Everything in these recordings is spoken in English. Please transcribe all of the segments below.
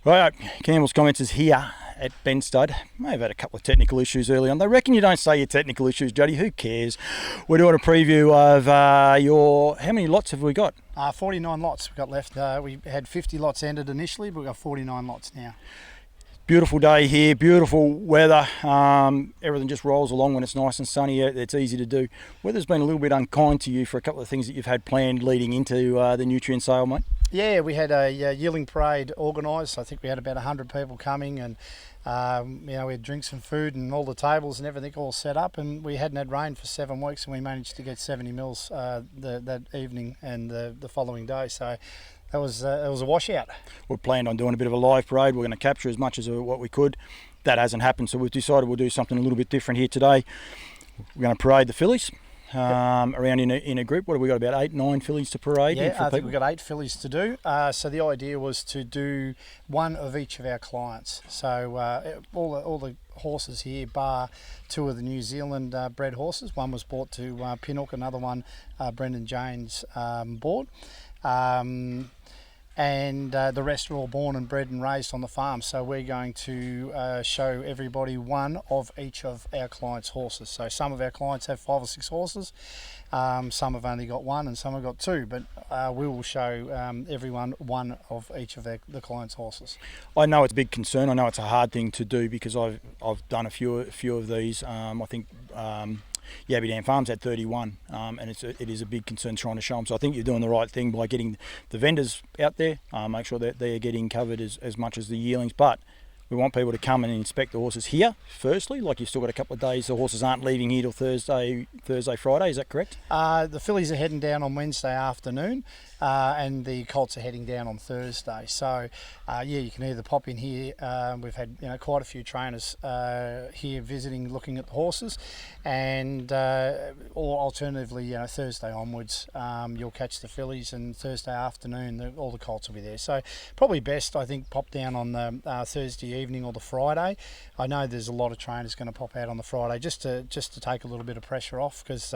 Right, Campbell's comments is here at Benstud. May have had a couple of technical issues early on. They reckon you don't say your technical issues, Juddy. Who cares? We're doing a preview of how many lots have we got? 49 lots we've got left. We had 50 lots ended initially, but we've got 49 lots now. Beautiful day here, beautiful weather. Everything just rolls along when it's nice and sunny. It's easy to do. Weather's been a little bit unkind to you for a couple of things that you've had planned leading into the Nutrien sale, mate. Yeah, we had a yearling parade organised. I think we had about 100 people coming, and we had drinks and food and all the tables and everything all set up. And we hadn't had rain for 7 weeks, and we managed to get 70 mils that evening and the following day. So it was a washout. We planned on doing a bit of a live parade. We're going to capture as much as what we could. That hasn't happened, so we've decided we'll do something a little bit different here today. We're going to parade the fillies. Around in a group. What have we got, about 8-9 fillies to parade? Yeah, I think we've got 8 fillies to do. So the idea was to do one of each of our clients. So all the horses here, bar 2 of the New Zealand bred horses. One was bought to Pinnock, another one Brendan James bought. And the rest are all born and bred and raised on the farm. So we're going to show everybody one of each of our clients' horses. So some of our clients have 5 or 6 horses, some have only got 1 and some have got 2, but we will show everyone one of each of the clients' horses. I know it's a big concern. I know it's a hard thing to do because I've done a few of these. I think Yabby Dam Farms had 31, and it is a big concern trying to show them. So I think you're doing the right thing by getting the vendors out there, make sure that they are getting covered as much as the yearlings. But we want people to come and inspect the horses here, firstly, like you've still got a couple of days. The horses aren't leaving here till Thursday, Friday, is that correct? The fillies are heading down on Wednesday afternoon, and the colts are heading down on Thursday. So, you can either pop in here. We've had quite a few trainers here visiting, looking at the horses, and or alternatively, Thursday onwards, you'll catch the fillies, and Thursday afternoon, all the colts will be there. So, probably best, I think, pop down on the Thursday evening or the Friday. I know there's a lot of trainers going to pop out on the Friday just to take a little bit of pressure off, because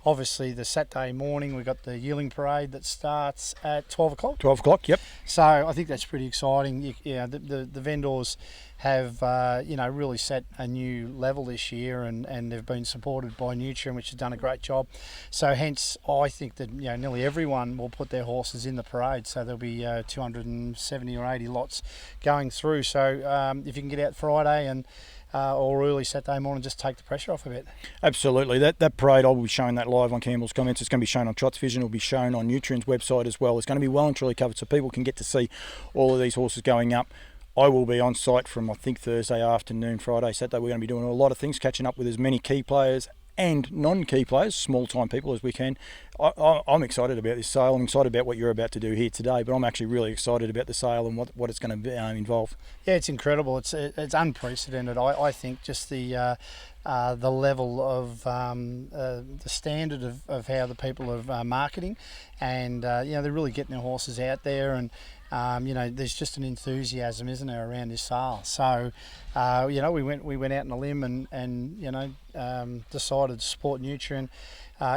obviously the Saturday morning we've got the yearling parade that starts at 12 o'clock. 12 o'clock, yep. So I think that's pretty exciting. The vendors have really set a new level this year, and they've been supported by Nutrien, which has done a great job. So hence I think that nearly everyone will put their horses in the parade. So there'll be 270 or 80 lots going through. So if you can get out Friday and or early Saturday morning, just take the pressure off a bit. Absolutely. That parade, I'll be showing that live on Campbell's Comments. It's going to be shown on Trots Vision. It'll be shown on Nutrien's website as well. It's going to be well and truly covered so people can get to see all of these horses going up. I will be on site from, I think, Thursday afternoon, Friday, Saturday. We're going to be doing a lot of things, catching up with as many key players and non-key players, small-time people, as we can. I'm excited about this sale. I'm excited about what you're about to do here today, but I'm actually really excited about the sale and what it's going to involve. Yeah, it's incredible. It's unprecedented. I think just the level of the standard of how the people are marketing, and they're really getting their horses out there, and there's just an enthusiasm, isn't there, around this sale. So we went out on a limb and decided to support Nutrien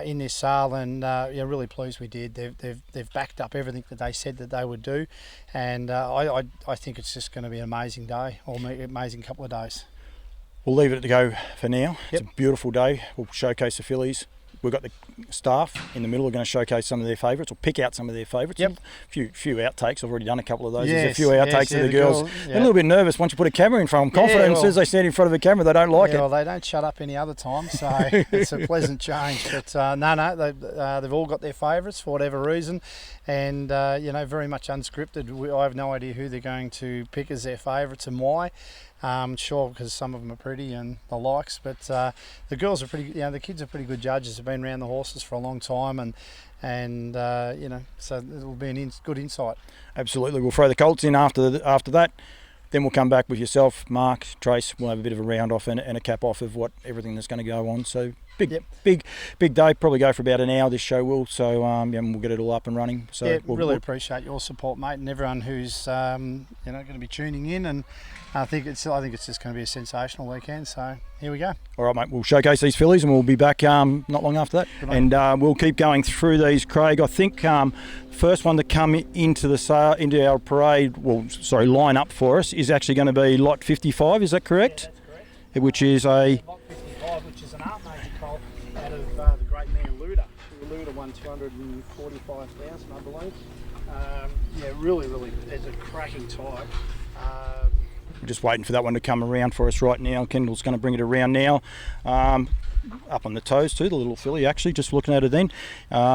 in this sale, and really pleased we did. They've backed up everything that they said that they would do, and I think it's just going to be an amazing day, or amazing couple of days. We'll leave it to go for now. Yep. It's a beautiful day. We'll showcase the fillies. We've got the staff in the middle. We're going to showcase some of their favourites, or pick out some of their favourites. Yep. Few outtakes. I've already done a couple of those. Yes, There's a few outtakes of the girls. Yeah. They're a little bit nervous once you put a camera in front of them. Confident, as soon as they stand in front of a camera, they don't like it. Well, they don't shut up any other time, so it's a pleasant change. But they've all got their favourites for whatever reason, and very much unscripted. I have no idea who they're going to pick as their favourites and why. Sure, because some of them are pretty and the likes, but the girls are pretty. The kids are pretty good judges. They've been around the horses for a long time, and so it'll be a good insight. Absolutely, we'll throw the colts in after that. Then we'll come back with yourself, Mark, Trace. We'll have a bit of a round off and a cap off of everything that's going to go on. So big day. Probably go for about an hour. This show will, so we'll get it all up and running. So yeah, we'll really appreciate your support, mate, and everyone who's going to be tuning in. And I think it's just going to be a sensational weekend. So here we go. All right, mate. We'll showcase these fillies, and we'll be back not long after that. And we'll keep going through these, Craig. I think first one to come into our parade, line up for us is actually going to be lot 55. Is that correct? Yeah, that's correct. Which is a lot 55, which is an art major colt out of the great mare Luda. Luda won 245,000, I believe. Really, it's a cracking type. We're just waiting for that one to come around for us right now. Kendall's going to bring it around now. Up on the toes too, the little filly, actually, just looking at it then.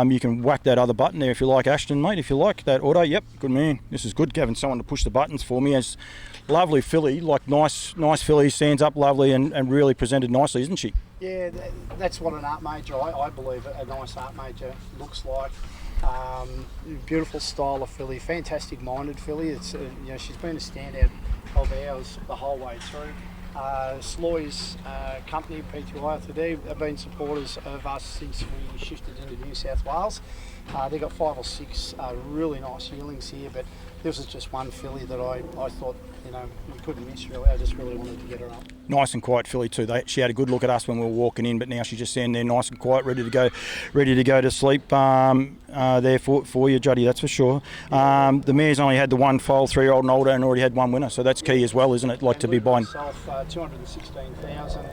You can whack that other button there if you like, Ashton, mate, if you like. That auto, yep, good man. This is good, having someone to push the buttons for me. As lovely filly, like nice filly, stands up lovely and really presented nicely, isn't she? Yeah, that's what an art major, I believe, a nice art major looks like. Beautiful style of filly, fantastic minded filly. It's she's been a standout of ours the whole way through. Sloy's company, PTI Ltd, have been supporters of us since we shifted into New South Wales. They've got 5 or 6 really nice yearlings here, but this was just one filly that I thought we couldn't miss really. I just really wanted to get her up. Nice and quiet filly too. She had a good look at us when we were walking in, but now she's just standing there nice and quiet, ready to go to sleep there for you, Juddy, that's for sure. The mare's only had the one foal, 3-year-old and older, and already had one winner, so that's key as well, isn't it? Like to be buying. 216,000.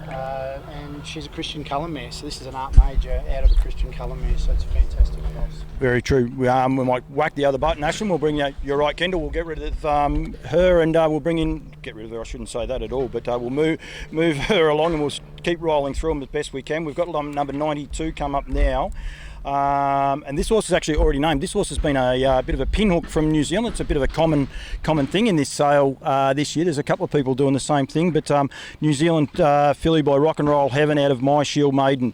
And she's a Christian Cullen mare, so this is an art major out of a Christian Cullen mare, so it's a fantastic price. Very true. We might whack the other button, Ashton. We'll bring you're right, Kendall. We'll get rid of her, and we'll bring in. Get rid of her. I shouldn't say that at all, but we'll move her along, and we'll keep rolling through them as best we can. We've got number 92 come up now. And this horse is actually already named. This horse has been a bit of a pinhook from New Zealand. It's a bit of a common thing in this sale this year. There's a couple of people doing the same thing, but New Zealand filly by Rock and Roll Heaven out of My Shield Maiden.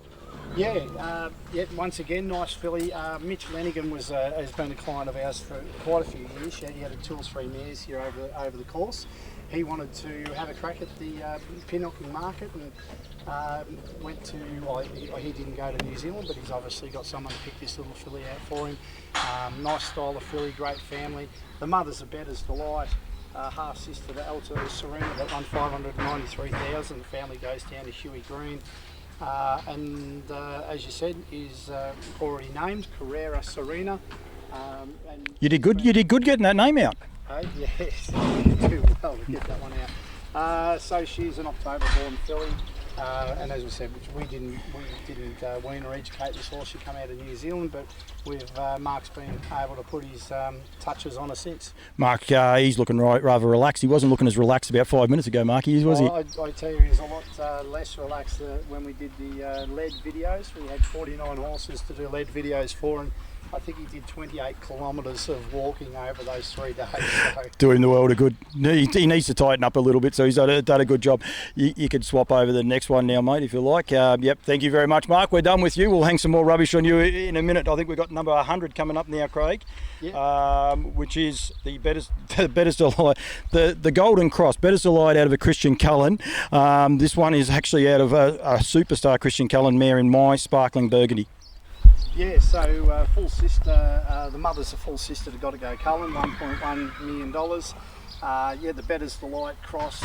Yeah, once again, nice filly. Mitch Lenigan has been a client of ours for quite a few years. He had 2 or 3 mares here over the course. He wanted to have a crack at the pinhooking market and went to. He didn't go to New Zealand, but he's obviously got someone to pick this little filly out for him. Nice style of filly, great family. The mother's a Bettor's Delight, half sister to Alta Serena that won 593,000. The family goes down to Huey Green. As you said, is already named Carrera Serena. You did good. You did good getting that name out. Yes, you do well to get that one out. So she's an October-born filly, and as we said, we didn't wean or educate this horse. She come out of New Zealand, but Mark's been able to put his touches on her since. Mark, he's looking rather relaxed. He wasn't looking as relaxed about 5 minutes ago, Mark. Was he? I tell you, he's a lot less relaxed when we did the lead videos. We had 49 horses to do lead videos for, and I think he did 28 kilometres of walking over those 3 days. So. Doing the world a good. He needs to tighten up a little bit, so he's done a good job. You could swap over the next one now, mate, if you like. Yep, thank you very much, Mark. We're done with you. We'll hang some more rubbish on you in a minute. I think we've got number 100 coming up now, Craig, which is the Bettor's Delight, the Golden Cross, Bettor's Delight out of a Christian Cullen. This one is actually out of a superstar Christian Cullen mare in My Sparkling Burgundy. Yeah, so full sister, the mother's a full sister to Gotta Go Cullen, $1.1 million. The Bettor's Delight cross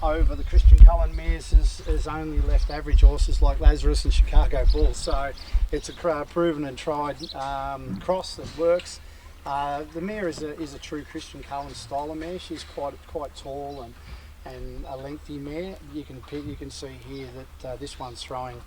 over the Christian Cullen mares has only left average horses like Lazarus and Chicago Bull. So it's a proven and tried cross that works. The mare is a true Christian Cullen style of mare. She's quite tall and a lengthy mare. You can see here that this one's throwing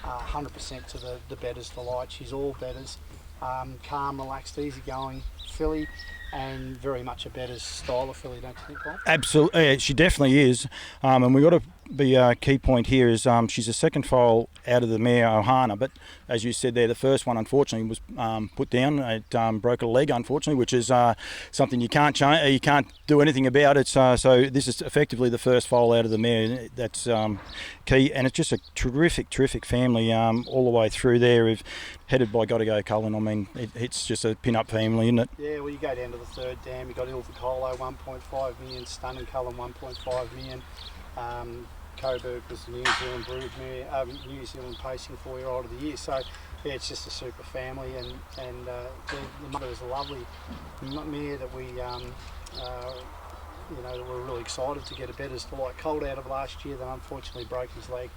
100% to the Bettor's Delight. She's all Bettors, calm, relaxed, easygoing filly, and very much a Bettor's style of filly, don't you think, Bob? Absolutely, she definitely is. And we've got to be a key point here is she's a second foal out of the mare Ohana, but as you said there, the first one unfortunately was put down. It broke a leg, unfortunately, which is something you can't change. You can't do anything about it. So this is effectively the first foal out of the mare. That's key, and it's just a terrific family all the way through there. Headed by Gotta Go Cullen. I mean, it's just a pin-up family, isn't it? Yeah, well, you go down to the third dam. You got Ilfacolo, 1.5 million. Stunning Cullen, 1.5 million. Coburg was the New Zealand broodmare, New Zealand pacing 4-year-old of the year. So yeah, it's just a super family, and the mother is a lovely mare that we that we're really excited to get a better like colt out of last year that unfortunately broke his leg.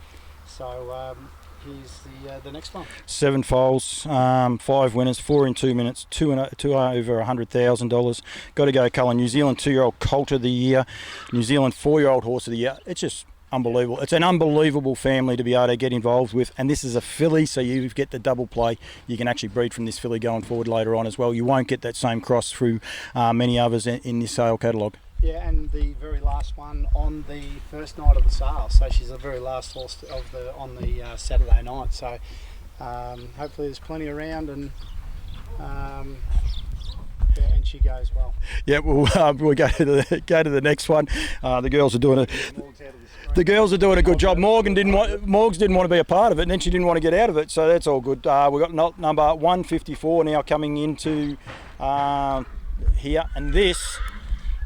So here's the next one. 7 foals, 5 winners, 4 in 2 minutes, two over $100,000. Got to go colour. New Zealand 2-year-old colt of the year, New Zealand 4-year-old horse of the year. It's just unbelievable. It's an unbelievable family to be able to get involved with, and this is a filly, so you get the double play. You can actually breed from this filly going forward later on as well. You won't get that same cross through many others in this sale catalogue. Yeah, and the very last one on the first night of the sale. So she's the very last horse on the Saturday night. So hopefully there's plenty around, and and she goes well. Yeah, we'll go to the next one. The girls are doing a good job. Morgs didn't want to be a part of it, and then she didn't want to get out of it. So that's all good. We've got number 154 now coming into here, and this.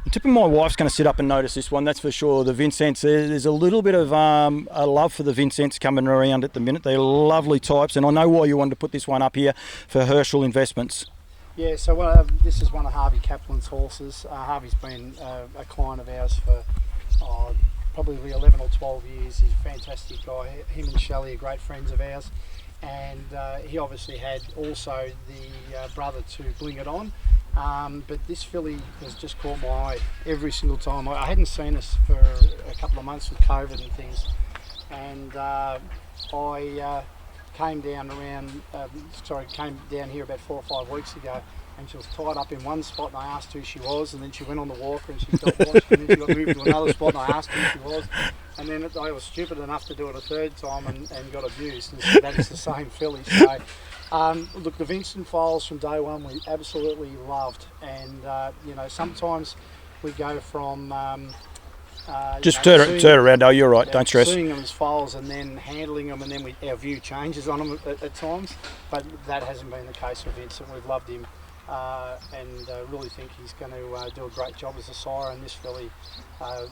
I'm tipping my wife's going to sit up and notice this one, that's for sure. The Vincents, there's a little bit of a love for the Vincents coming around at the minute. They're lovely types, and I know why you wanted to put this one up here for Herschel Investments. Yeah, so this is one of Harvey Kaplan's horses. Harvey's been a client of ours for probably 11 or 12 years. He's a fantastic guy. Him and Shelley are great friends of ours. And he obviously had also the brother to Bling It On. But this filly has just caught my eye every single time. I hadn't seen us for a couple of months with COVID and things, and I came down here about 4 or 5 weeks ago, and she was tied up in one spot, and I asked who she was, and then she went on the walker and she stopped watching, and then she got moved to another spot, and I asked who she was, and then I was stupid enough to do it a third time and got abused, and so that is the same filly. So look, the Vincent files from day one we absolutely loved, and sometimes we go from just turn it around. Oh, you're right. Don't stress. Seeing them as files and then handling them, and then our view changes on them at times. But that hasn't been the case with Vincent. We've loved him, and really think he's going to do a great job as a sire. And this filly, I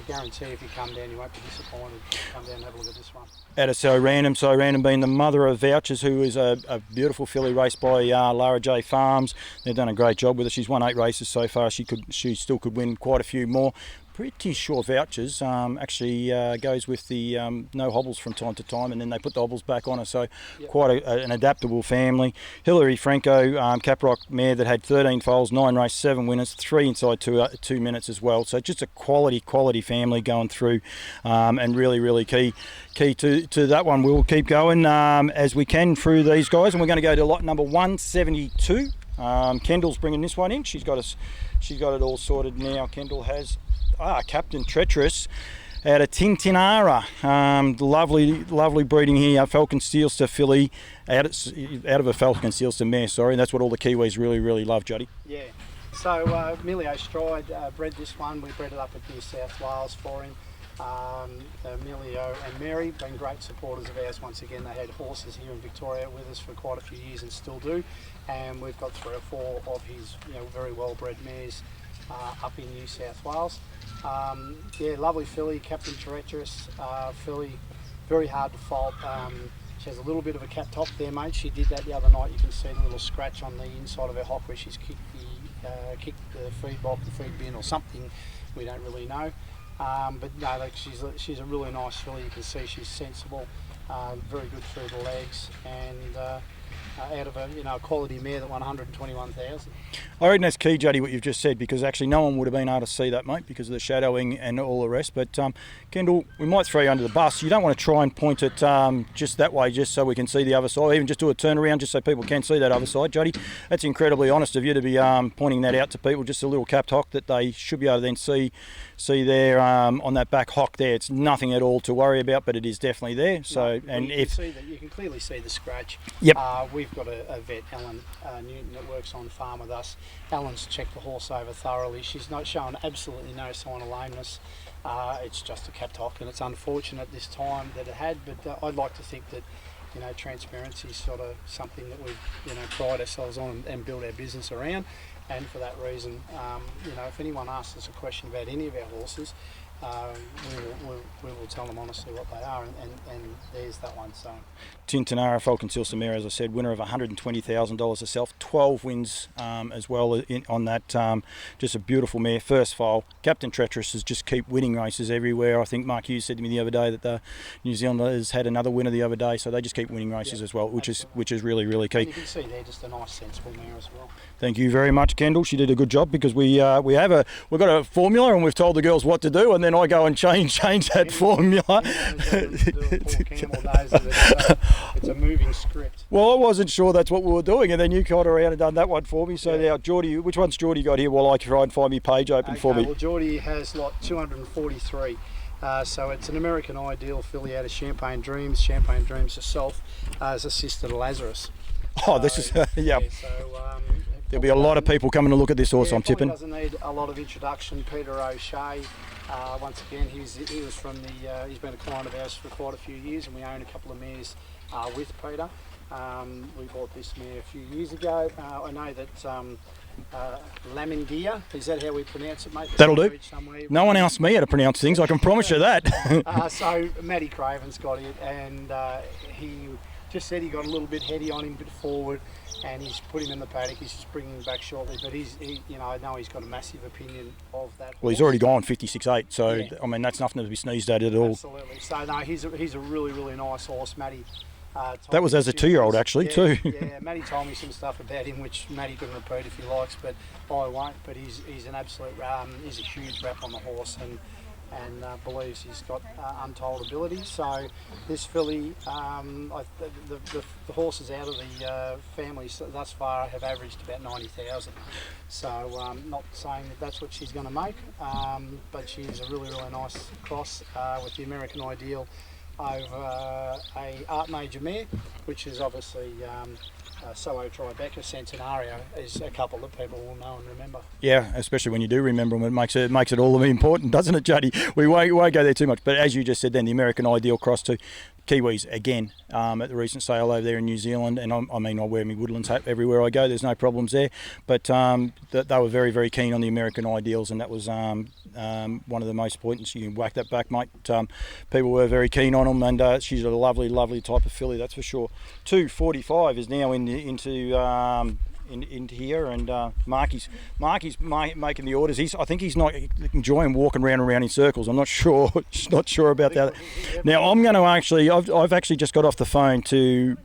guarantee if you come down, you won't be disappointed. Come down and have a look at this one. Out of So Random being the mother of Vouchers, who is a beautiful filly raced by Lara J Farms. They've done a great job with her. She's won 8 races so far. She still could win quite a few more. Pretty sure Vouchers actually goes with the no hobbles from time to time, and then they put the hobbles back on her, so yep. Quite an adaptable family. Hilary Franco, Caprock mare that had 13 foals, 9 races, 7 winners, 3 inside 2 minutes as well. So just a quality family going through, and really key to that one. We'll keep going as we can through these guys, and we're going to go to lot number 172. Kendall's bringing this one in. She's got it all sorted now. Kendall has. Captain Treacherous out of Tintinara. Lovely breeding here. Falcon Steelster filly out of a Falcon Steelster mare, sorry. That's what all the Kiwis really love, Juddy. Yeah. So Emilio Stride bred this one. We bred it up at New South Wales for him. Emilio and Mary been great supporters of ours. Once again, they had horses here in Victoria with us for quite a few years and still do. And we've got 3 or 4 of his very well bred mares up in New South Wales. Lovely filly, Captain Treacherous filly, very hard to fault. She has a little bit of a cap top there, mate. She did that the other night. You can see the little scratch on the inside of her hock where she's kicked the feed box, the feed bin or something. We don't really know. But no, she's a really nice filly. You can see she's sensible, very good through the legs, and out of a quality mare that won 121,000. I reckon that's key, Juddy, what you've just said, because actually no one would have been able to see that, mate, because of the shadowing and all the rest. But Kendall, we might throw you under the bus. You don't want to try and point it just that way, just so we can see the other side. Even just do a turnaround, just so people can see that other side, Juddy. That's incredibly honest of you to be pointing that out to people. Just a little capped hock that they should be able to then see there on that back hock there. It's nothing at all to worry about, but it is definitely there. So, no, and you can clearly see the scratch. Yep. We've got a vet, Ellen Newton, that works on farm with us. Ellen's checked the horse over thoroughly. She's not showing absolutely no sign of lameness. It's just a capped hock, and it's unfortunate this time that it had. But I'd like to think that transparency is sort of something that we pride ourselves on and build our business around. And for that reason, if anyone asks us a question about any of our horses, we will tell them honestly what they are, and there's that one. So Tintinara Falcon Silsa mare, as I said, winner of $120,000 herself, 12 wins as well on that. Just a beautiful mare, first foal. Captain Treacherous has just keep winning races everywhere. I think Mark Hughes said to me the other day that the New Zealanders had another winner the other day, so they just keep winning races as well, which is really, really key. And you can see they're just a nice, sensible mare as well. Thank you very much, Kendall. She did a good job, because we've got a formula and we've told the girls what to do, and then I go and change that formula. It's a moving script. Well, I wasn't sure that's what we were doing, and then you got around and done that one for me. So now, Geordie, which one's Geordie got here while I try and find my page open for me? Well, Geordie has lot 243. So it's an American Ideal filly out of Champagne Dreams. Champagne Dreams herself has assisted Lazarus. Oh, this is So, there'll be a lot of people coming to look at this horse. Yeah, I'm tipping. Doesn't need a lot of introduction. Peter O'Shea. Once again, he was from the. He's been a client of ours for quite a few years, and we own a couple of mares with Peter. We bought this mare a few years ago. I know that Lamingia, is that how we pronounce it, mate? That'll do. No one asked me how to pronounce things, I can promise you that. So Matty Craven's got it, and he just said he got a little bit heady on him, a bit forward, and he's put him in the paddock. He's just bringing him back shortly, but I know he's got a massive opinion of that. Well, he's already gone 56.8, so yeah. I mean, that's nothing to be sneezed at all. Absolutely. So no, he's a really, really nice horse, Matty. That was as a 2-year-old actually, too. Yeah, Matty told me some stuff about him which Matty can repeat if he likes, but I won't. But he's an absolute he's a huge rap on the horse, and believes he's got untold ability. So this filly, the horses out of the family thus far have averaged about 90,000. So not saying that that's what she's going to make, but she's a really, really nice cross with the American Ideal over a Art Major mare, which is obviously Soho Tribeca Centenario, is a couple that people will know and remember. Yeah, especially when you do remember them, it makes it all the more important, doesn't it, Juddy? We won't go there too much, but as you just said then, the American Ideal cross to Kiwis again at the recent sale over there in New Zealand, and I wear my Woodlands hat everywhere I go, there's no problems there, but they were very, very keen on the American Ideals, and that was one of the most important. You can whack that back, mate. People were very keen on them, and she's a lovely, lovely type of filly, that's for sure. 245 is now into here, and Marky's making the orders. I think he's not enjoying walking round and round in circles. I'm not sure about that. Now I'm going to I've actually just got off the phone to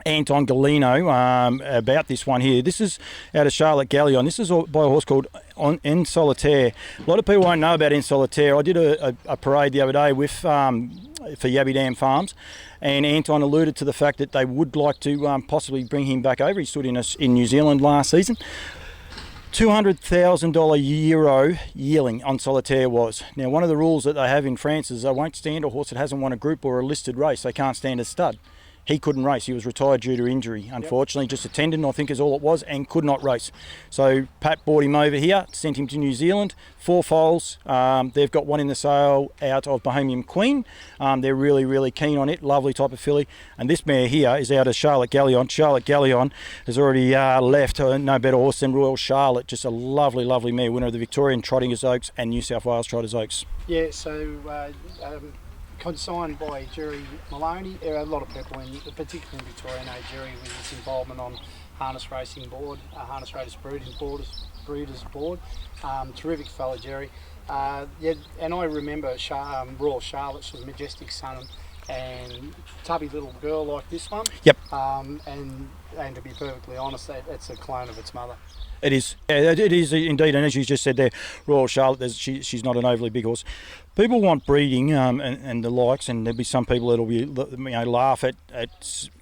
Anton Galino about this one here. This is out of Charlotte Gallion. This is by a horse called En Solitaire. A lot of people won't know about En Solitaire. I did a parade the other day with for Yabby Dam Farms, and Anton alluded to the fact that they would like to possibly bring him back over. He stood in New Zealand last season. $200,000 Euro yearling on Solitaire was. Now, one of the rules that they have in France is they won't stand a horse that hasn't won a group or a listed race. They can't stand a stud. He couldn't race. He was retired due to injury, unfortunately. Yep. Just a tendon, I think, is all it was, and could not race. So Pat brought him over here, sent him to New Zealand. 4 foals. They've got one in the sale out of Bohemian Queen. They're really, really keen on it. Lovely type of filly. And this mare here is out of Charlotte Gallion. Charlotte Gallion has already left. No better horse than Royal Charlotte. Just a lovely, lovely mare. Winner of the Victorian Trottingers Oaks and New South Wales Trotters Oaks. Yeah, so consigned by Jerry Maloney. A lot of people, particularly in Victoria, know Jerry with his involvement on Harness Racing Board, Harness Raiders Breeders Board. Terrific fella, Jerry. And I remember Royal Charlotte. She was a majestic son and tubby little girl like this one. Yep. And to be perfectly honest, it's a clone of its mother. It is. It is indeed, and as you just said there, Royal Charlotte, she's not an overly big horse. People want breeding and the likes, and there'll be some people that'll be laugh at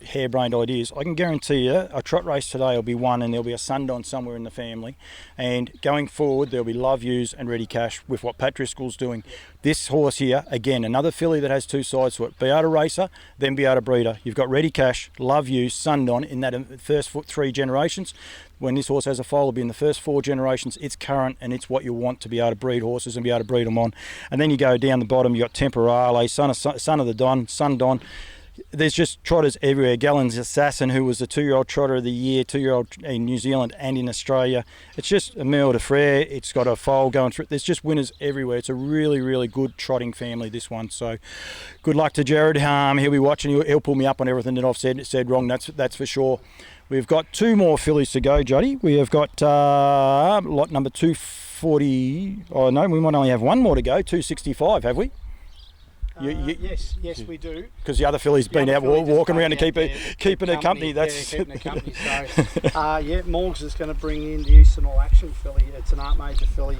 harebrained ideas. I can guarantee you a trot race today will be won, and there'll be a sundown somewhere in the family. And going forward, there'll be love views and ready cash with what Pat Driscoll's doing. This horse here, again, another filly that has 2 sides to it. Be able to racer, then be able to breeder. You've got ready cash, love views, sundown in that first 3 generations. When this horse has a foal, it'll be in the first 4 generations. It's current, and it's what you want to be able to breed horses and be able to breed them on. And then you go down the bottom, you got Temporale, Son of the Don, Sun Don, there's just trotters everywhere. Gallen's Assassin, who was the 2-year-old trotter of the year, 2-year-old in New Zealand and in Australia. It's just Emile de Frere. It's got a foal going through. There's just winners everywhere. It's a really, really good trotting family, this one. So good luck to Jared. He'll be watching. He'll pull me up on everything that I've said wrong. That's for sure. We've got 2 more fillies to go, Juddy. We have got lot number 240. Oh, no, we might only have 1 more to go. 265, have we? Yes, we do. Because the other filly's been out walking around and keeping her company. Keeping her company. So, Morgs is going to bring in the Eastern All Action filly. It's an Art Major filly,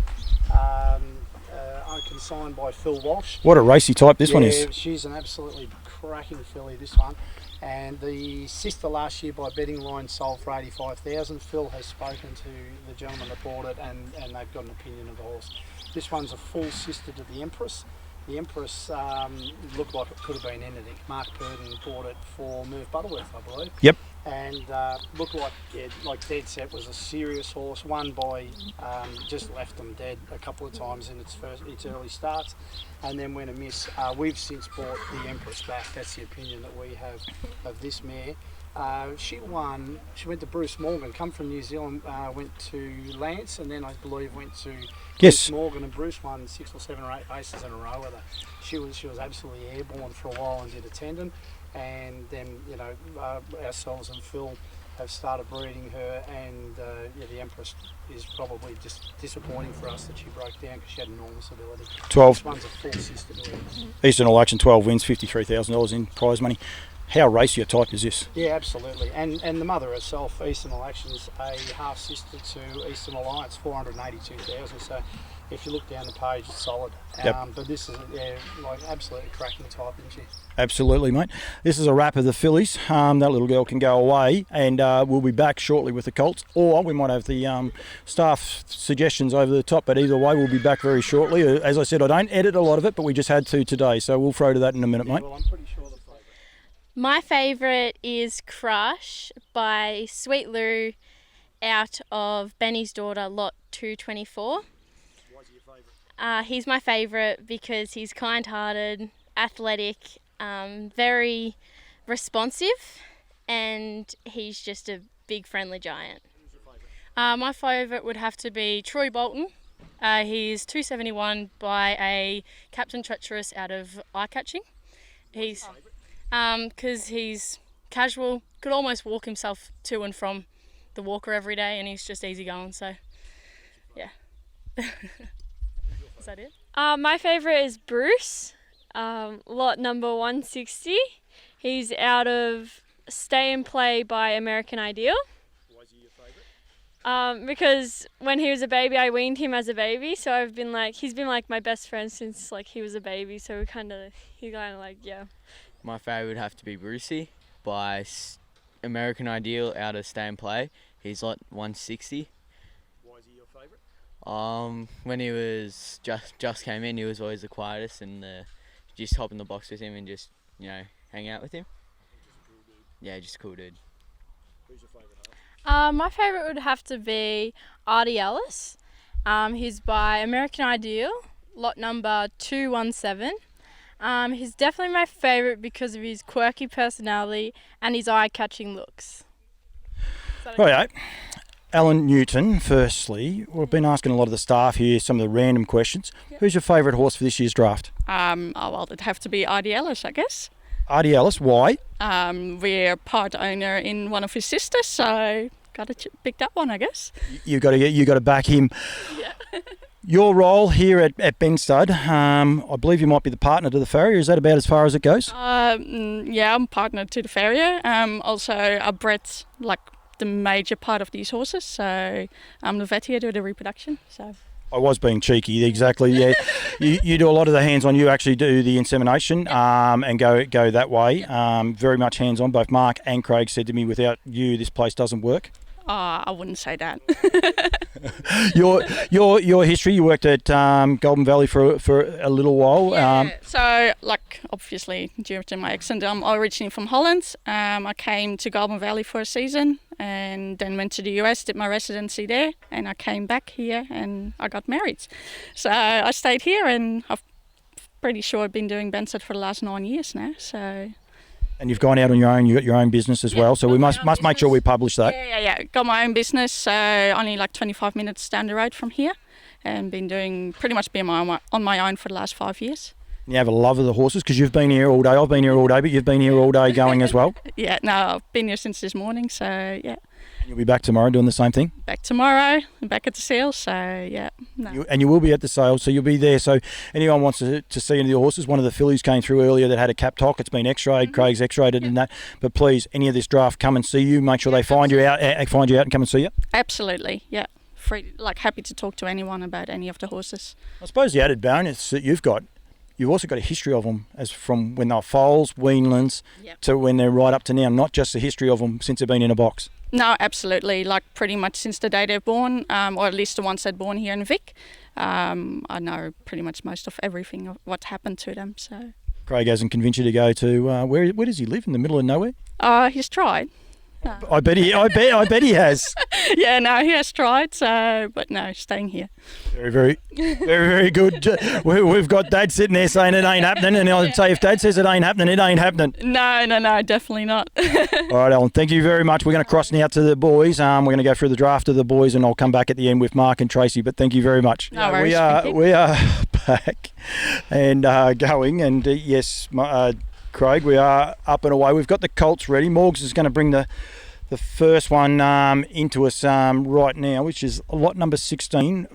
consigned by Phil Walsh. What a racy type this one is. She's an absolutely cracking filly, this one. And the sister last year by betting line sold for 85,000. Phil has spoken to the gentleman that bought it, and they've got an opinion of the horse. This one's a full sister to the Empress. The Empress looked like it could have been anything. Mark Purden bought it for Merv Butterworth, I believe. Yep. And looked like dead set. Was a serious horse. Won by just left them dead a couple of times in its early starts, and then went amiss. We've since bought the Empress back. That's the opinion that we have of this mare. She won. She went to Bruce Morgan. Come from New Zealand. Went to Lance, and then I believe went to Bruce Morgan. And Bruce won 6 or 7 or 8 races in a row with her. She was absolutely airborne for a while and did a tendon. And then ourselves and Phil have started breeding her, and the Empress is probably just disappointing for us that she broke down because she had enormous ability. 12. This one's a full sister to her. Eastern All Action 12 wins, $53,000 in prize money. How racy a type is this? Yeah, absolutely. And the mother herself, Eastern All Action's a half sister to Eastern Alliance, 482,000. So if you look down the page, it's solid. Yep. But this is absolutely cracking type, isn't she? Absolutely, mate. This is a wrap of the fillies. That little girl can go away, and we'll be back shortly with the colts, or we might have the staff suggestions over the top, but either way we'll be back very shortly. As I said, I don't edit a lot of it, but we just had to today, so we'll throw to that in a minute, mate. Well, I'm pretty sure the favourite. My favourite is Crush by Sweet Lou out of Benny's Daughter, lot 224. Why is he your favourite? He's my favourite because he's kind-hearted, athletic, very responsive, and he's just a big friendly giant. Who's your favourite? My favourite would have to be Troy Bolton. He's 271 by a Captain Treacherous out of Eye Catching. He's because he's casual, could almost walk himself to and from the walker every day, and he's just easy going. So, yeah. Is that it? My favourite is Bruce, lot number 160. He's out of Stay and Play by American Ideal. Why is he your favourite? Because when he was a baby, I weaned him as a baby, so he's been like my best friend since like he was a baby. So he's kind of like, yeah. My favourite would have to be Brucey by American Ideal out of Stay and Play. He's lot 160. Why is he your favourite? When he was just came in, he was always the quietest, and just hop in the box with him and just hang out with him. Yeah, just a cool dude. Who's your favourite? My favourite would have to be Artie Ellis. He's by American Ideal, lot number 217. He's definitely my favourite because of his quirky personality and his eye-catching looks. Right, Alan Newton, firstly, we've been asking a lot of the staff here some of the random questions. Yep. Who's your favourite horse for this year's draft? Well, it'd have to be Artie Ellis, I guess. Artie Ellis, why? We're part owner in one of his sisters, so got to pick that one, I guess. You got to back him. Yeah. Your role here at Benstud, I believe you might be the partner to the farrier. Is that about as far as it goes? Yeah, I'm partner to the farrier. Also, I bred like the major part of these horses, so I'm the vet here to the reproduction. So I was being cheeky, exactly. Yeah, you do a lot of the hands-on. You actually do the insemination, and go that way. Very much hands-on. Both Mark and Craig said to me, "Without you, this place doesn't work." I wouldn't say that. Your history. You worked at Golden Valley for a little while. Yeah. So, like, obviously, due to my accent, I'm originally from Holland. I came to Golden Valley for a season and then went to the US, did my residency there, and I came back here and I got married. So I stayed here, and I'm pretty sure I've been doing Benstud for the last 9 years now. So And you've gone out on your own. You've got your own business as well. So we must make sure we publish that. Yeah. Got my own business, so only like 25 minutes down the road from here, and been pretty much on my own for the last 5 years. You have a love of the horses because you've been here all day. I've been here all day, but you've been here all day going as well. Yeah, no, I've been here since this morning, so yeah. You'll be back tomorrow doing the same thing? Back tomorrow, back at the sales, so yeah. No. You will be at the sales, so you'll be there. So anyone wants to see any of the horses, one of the fillies came through earlier that had a capped hock. It's been x-rayed, Craig's x-rayed it and that. But please, any of this draft, come and see you. Make sure they find you out and come and see you. Absolutely, yeah. Happy to talk to anyone about any of the horses. I suppose the added bonus that you've also got a history of them, as from when they were foals, weanlings, to when they're right up to now, not just the history of them since they've been in a box. No, absolutely. Like pretty much since the day they're born, or at least the ones that are born here in Vic. I know pretty much most of everything of what happened to them. So Craig hasn't convinced you to go to where does he live? In the middle of nowhere? He's tried. No. I bet he has. Yeah, no, he has tried. So, but no, staying here. Very, very good. We've got Dad sitting there saying it ain't happening, and I'd say if Dad says it ain't happening, it ain't happening. No, definitely not. All right, Ellen, thank you very much. We're going to cross now to the boys. We're going to go through the draft of the boys, and I'll come back at the end with Mark and Tracy. But thank you very much. No worries. We are back and going, and yes, Craig, we are up and away. We've got the colts ready. Morgs is going to bring the first one into us right now, which is lot number 16.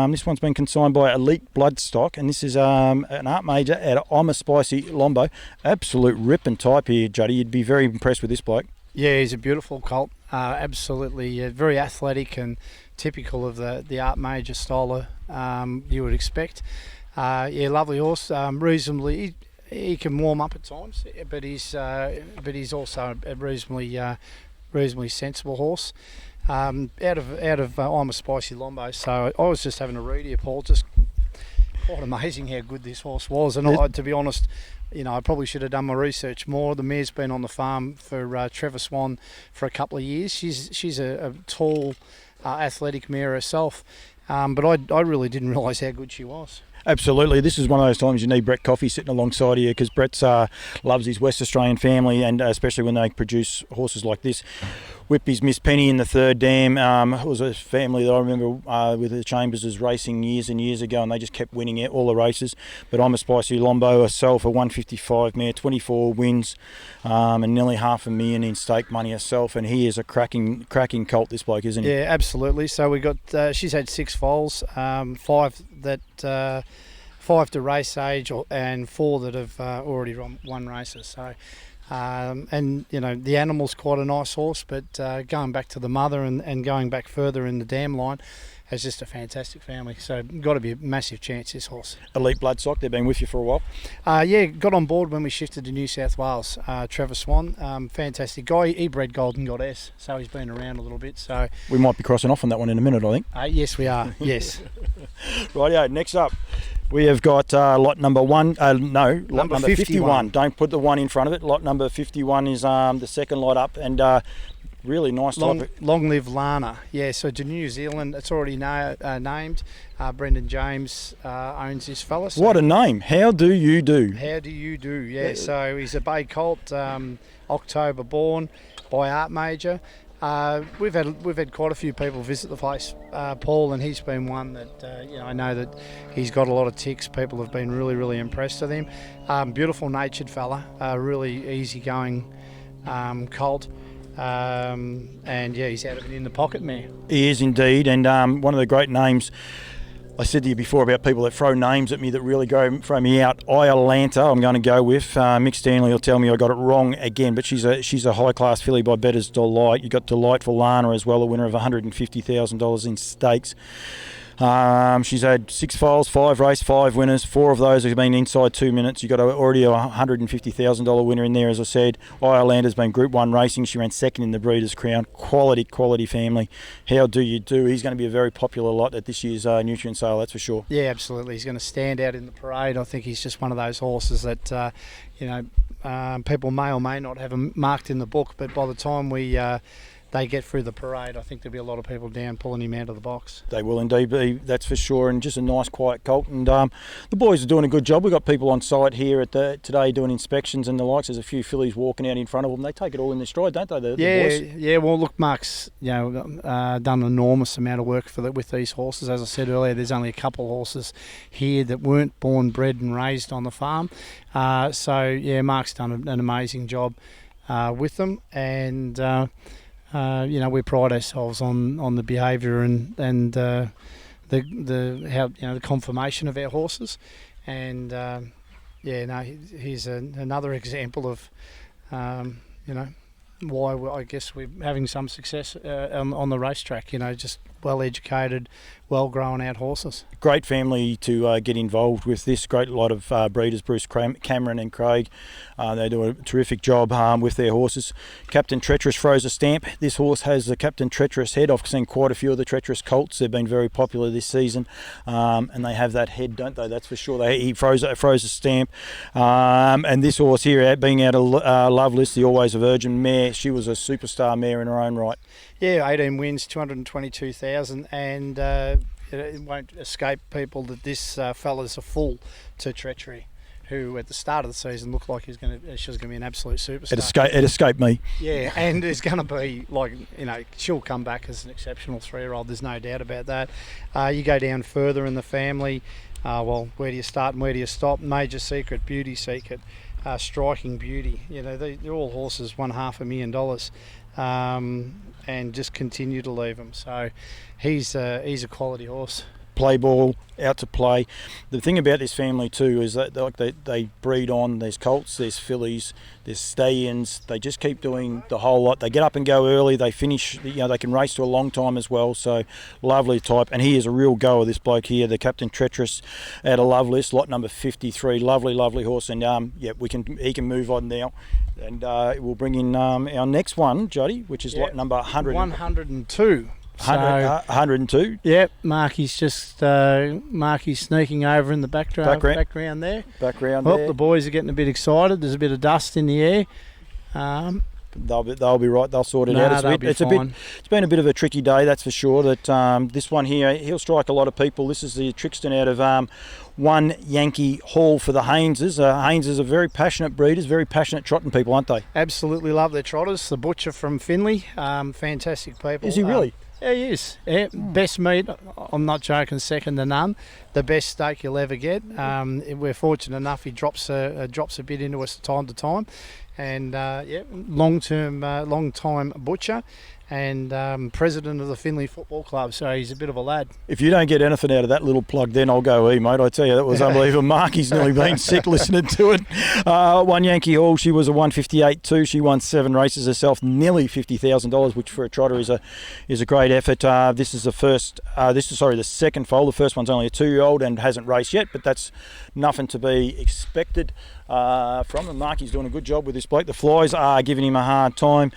This one's been consigned by Elite Bloodstock, and this is an art major at I'm a Spicy Lombo. Absolute rip and type here, Juddy. You'd be very impressed with this bloke. Yeah, he's a beautiful colt. Absolutely very athletic and typical of the art major style you would expect. Lovely horse. Reasonably, he can warm up at times, but he's also a reasonably sensible horse. Out of I'm a Spicy Lombo. So I was just having a read here, Paul. Just quite amazing how good this horse was. And to be honest, I probably should have done my research more. The mare's been on the farm for Trevor Swan for a couple of years. She's a tall, athletic mare herself. But I really didn't realise how good she was. Absolutely. This is one of those times you need Brett Coffey sitting alongside you, because Brett loves his West Australian family, and especially when they produce horses like this. Whippy's Miss Penny in the third dam. It was a family that I remember with the Chambers' racing years and years ago, and they just kept winning all the races. But I'm a Spicy Lombo herself, a 155 mare, 24 wins, and nearly $500,000 in stake money herself. And he is a cracking colt, this bloke, isn't he? Yeah, absolutely. So we got she's had 6 foals, 5 to race age, and 4 that have already won races. So. The animal's quite a nice horse, but going back to the mother and going back further in the dam line has just a fantastic family. So got to be a massive chance, this horse. Elite Bloodstock, they've been with you for a while? Got on board when we shifted to New South Wales. Trevor Swan, fantastic guy. He bred Golden Goddess, so he's been around a little bit. So we might be crossing off on that one in a minute, I think. Yes, we are. Yes. Rightio, next up. We have got lot number 1. Lot number 51. Don't put the 1 in front of it. Lot number 51 is the second lot up, and really nice type. Long live Lana. Yeah, so to New Zealand, it's already named. Brendan James owns this fella. So what a name. How do you do? How do you do? Yeah, so he's a bay colt, October born by Art Major. We've had quite a few people visit the place, Paul, and he's been one that I know that he's got a lot of ticks. People have been really, really impressed with him. Beautiful natured fella, really easygoing colt, and he's out of it in the pocket mare. He is indeed, and one of the great names. I said to you before about people that throw names at me that really throw me out. Iolanta, I'm going to go with. Mick Stanley will tell me I got it wrong again, but she's a high-class filly by Better's Delight. You got Delightful Lana as well, a winner of $150,000 in stakes. She's had 6 foals, 5 race, 5 winners. 4 of those have been inside 2 minutes. You've got already a $150,000 winner in there, as I said. Iolanda's been Group 1 racing. She ran second in the Breeders' Crown. Quality family. How do you do? He's going to be a very popular lot at this year's Nutrien sale, that's for sure. Yeah, absolutely. He's going to stand out in the parade. I think he's just one of those horses that, people may or may not have him marked in the book, but by the time they get through the parade, I think there'll be a lot of people down pulling him out of the box. They will indeed be, that's for sure, and just a nice quiet colt. And the boys are doing a good job. We've got people on site here today doing inspections and the likes. There's a few fillies walking out in front of them. They take it all in their stride, don't they, the boys? Yeah. Well, look, Mark's done an enormous amount of work with these horses. As I said earlier, there's only a couple of horses here that weren't born, bred and raised on the farm. Mark's done an amazing job with them, and we pride ourselves on the behaviour and the conformation of our horses, and he's another example of why I guess we're having some success on the racetrack. Just well educated, well grown out horses. Great family to get involved with this. Great lot of breeders, Bruce Cameron and Craig. They do a terrific job with their horses. Captain Treacherous throws a stamp. This horse has the Captain Treacherous head. I've seen quite a few of the Treacherous colts. They've been very popular this season, and they have that head, don't they? That's for sure. He throws a stamp. And this horse here, being out of Loveless, the Always a Virgin mare, she was a superstar mare in her own right. Yeah, 18 wins, 222,000, and it won't escape people that this fella's a full to Treachery, who at the start of the season looked like she was going to be an absolute superstar. It escaped me. Yeah, and it's going to be she'll come back as an exceptional 3-year-old. There's no doubt about that. You go down further in the family. Where do you start and where do you stop? Major Secret, Beauty Secret, Striking Beauty. They're all horses $500,000. And just continue to leave him. So he's a quality horse. Play ball, out to play. The thing about this family too is that they breed on. There's colts, there's fillies, there's stallions. They just keep doing the whole lot. They get up and go early. They finish. They can race to a long time as well. So lovely type. And he is a real goer. This bloke here, the Captain Treacherous out of Loveless, lot number 53. Lovely horse. And he can move on now. And we'll bring in our next one, Jody, which is lot number 102. 102. Yep, Marky's sneaking over in the background there. The boys are getting a bit excited. There's a bit of dust in the air. They'll be right. They'll sort it out. It's been a bit of a tricky day, that's for sure. That this one here, he'll strike a lot of people. This is the Trixton out of One Yankee Hall for the Hayneses. Hayneses are very passionate breeders, very passionate trotting people, aren't they? Absolutely love their trotters. The butcher from Finley, fantastic people. Is he really? Yeah, he is. Yeah, best meat, I'm not joking, second to none. The best steak you'll ever get. We're fortunate enough he drops a bit into us time to time. And long time butcher and president of the Finley Football Club, so he's a bit of a lad. If you don't get anything out of that little plug, then I'll go mate. I tell you, that was unbelievable. Marky's nearly been sick listening to it. One Yankee Hall, she was a 158.2. She won 7 races herself, nearly $50,000, which for a trotter is a great effort. This is the second foal. The first one's only a 2-year-old and hasn't raced yet, but that's nothing to be expected from him. Marky's doing a good job with this bloke. The flies are giving him a hard time.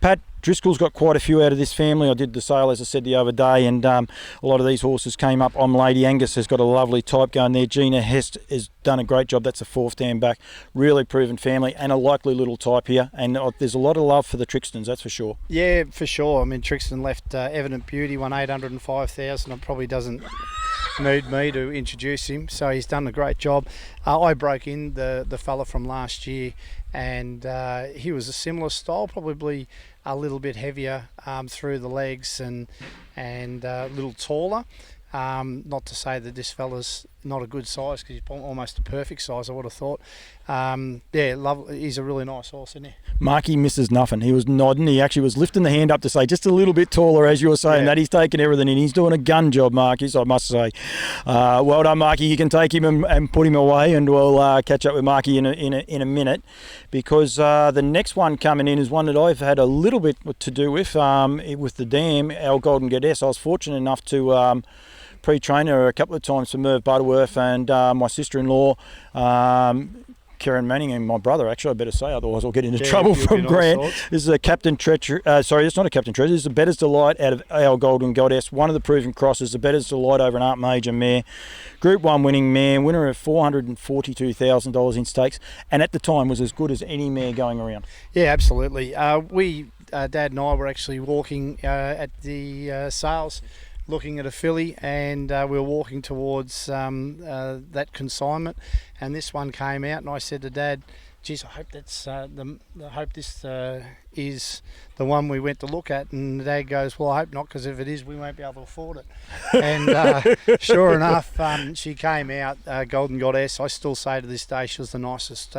Pat Driscoll's got quite a few out of this family. I did the sale, as I said, the other day, and a lot of these horses came up. Lady Angus has got a lovely type going there. Gina Hest has done a great job. That's a 4th dam back. Really proven family and a likely little type here. And there's a lot of love for the Trixtons, that's for sure. Yeah, for sure. I mean, Trixton left Evident Beauty, won $805,000. It probably doesn't need me to introduce him, so he's done a great job. I broke in the fella from last year, and he was a similar style, probably a little bit heavier through the legs and a little taller. Not to say that this fella's not a good size, because he's almost a perfect size, I would have thought. He's a really nice horse, isn't he? Marky misses nothing. He was nodding. He actually was lifting the hand up to say just a little bit taller, as you were saying. That he's taking everything in. He's doing a gun job, Marky, I must say. Well done, Marky. You can take him and put him away, and we'll catch up with Marky in a minute, because the next one coming in is one that I've had a little bit to do with the dam, our Golden Goddess. I was fortunate enough to pre-train her a couple of times for Merv Butterworth and my sister-in-law, Karen Manning, and my brother, actually, I better say, otherwise I'll get into trouble from Grant. This is a Captain Treacher. Sorry, it's not a Captain Treasure. This is a Better's Delight out of our Golden Goddess. One of the proven crosses, the Better's Delight over an Art Major mare. Group 1 winning mare, winner of $442,000 in stakes, and at the time was as good as any mare going around. Yeah, absolutely. We Dad and I were actually walking at the sales, looking at a filly, and we were walking towards that consignment, and this one came out, and I said to Dad, geez, I hope that's I hope this is the one we went to look at. And Dad goes, well, I hope not, because if it is, we won't be able to afford it. And sure enough, she came out, Golden Goddess. I still say to this day she was the nicest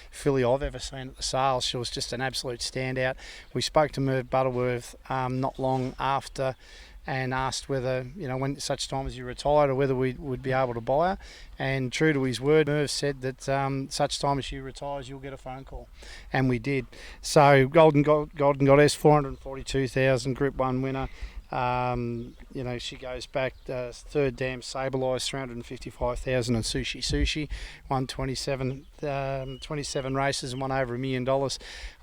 filly I've ever seen at the sales. She was just an absolute standout. We spoke to Merv Butterworth not long after, and asked whether, when such time as he retired, or whether we would be able to buy her. And true to his word, Merv said that such time as she retires, you'll get a phone call. And we did. So Golden Goddess, 442,000, Group 1 winner. She goes back, third dam Sableyes, 355,000, and Sushi won 27 races and won over $1 million.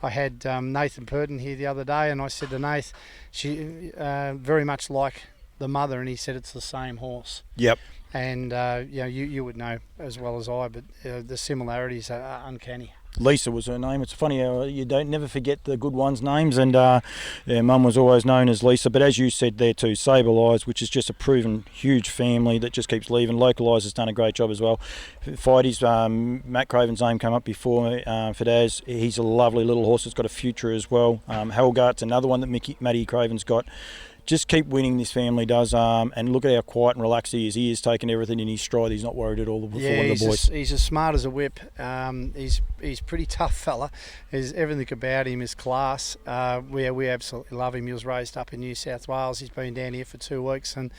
I had Nathan Purden here the other day, and I said to Nath, she very much like the mother, and he said it's the same horse. Yep. And you would know as well as I, but the similarities are uncanny. Lisa was her name. It's funny how you don't never forget the good ones' names, and Mum was always known as Lisa. But as you said there too, Sableyes, which is just a proven huge family that just keeps leaving. Localise has done a great job as well. Fighties, Matt Craven's name came up before. Fidaz, he's a lovely little horse that's got a future as well. Helgart's another one that Matty Craven's got. Just keep winning, this family does, and look at how quiet and relaxed he is. He is taking everything in his stride. He's not worried at all before the boys. He's as smart as a whip. He's pretty tough fella. Everything about him is class. We absolutely love him. He was raised up in New South Wales. He's been down here for 2 weeks and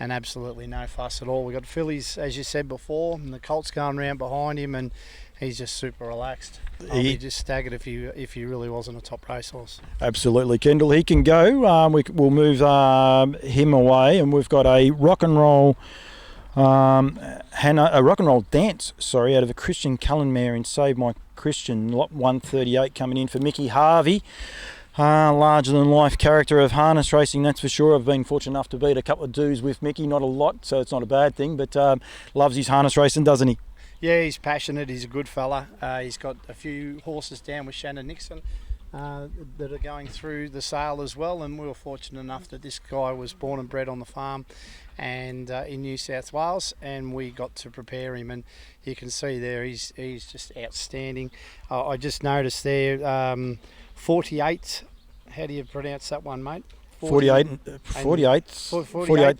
absolutely no fuss at all. We've got fillies, as you said before, and the colts going around behind him, and he's just super relaxed. I'd be just staggered if he really wasn't a top racehorse. Absolutely, Kendall. He can go. We'll move him away, and we've got a rock and roll dance, out of a Christian Cullen mare in Save My Christian, lot 138 coming in for Mickey Harvey. Larger than life character of harness racing, that's for sure. I've been fortunate enough to beat a couple of dues with Mickey, not a lot, so it's not a bad thing, but loves his harness racing, doesn't he? Yeah, he's passionate. He's a good fella. He's got a few horses down with Shannon Nixon that are going through the sale as well. And we were fortunate enough that this guy was born and bred on the farm and in New South Wales, and we got to prepare him. And you can see there, he's just outstanding. I just noticed there, 48. How do you pronounce that one, mate? 48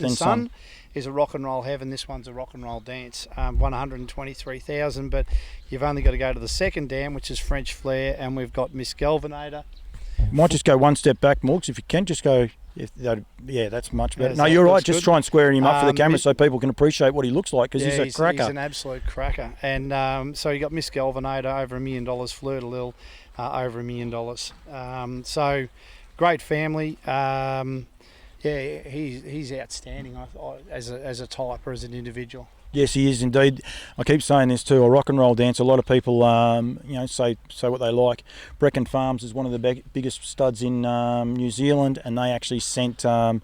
and Son is a rock and roll heaven. This one's a rock and roll dance. 123,000, but you've only got to go to the second dam, which is French Flair, and we've got Miss Galvinator. Might just go one step back, Morgs, if you can. Just go. That's much better. No, you're right. Just good. Try and square him up for the camera so people can appreciate what he looks like, because he's a cracker. He's an absolute cracker. And so you got Miss Galvinator over $1 million, Fleur de Lille over $1 million. So great family. He's outstanding as a type or as an individual. Yes, he is indeed. I keep saying this too. A rock and roll dance. A lot of people, say what they like. Brecon Farms is one of the biggest studs in New Zealand, and they actually sent. I've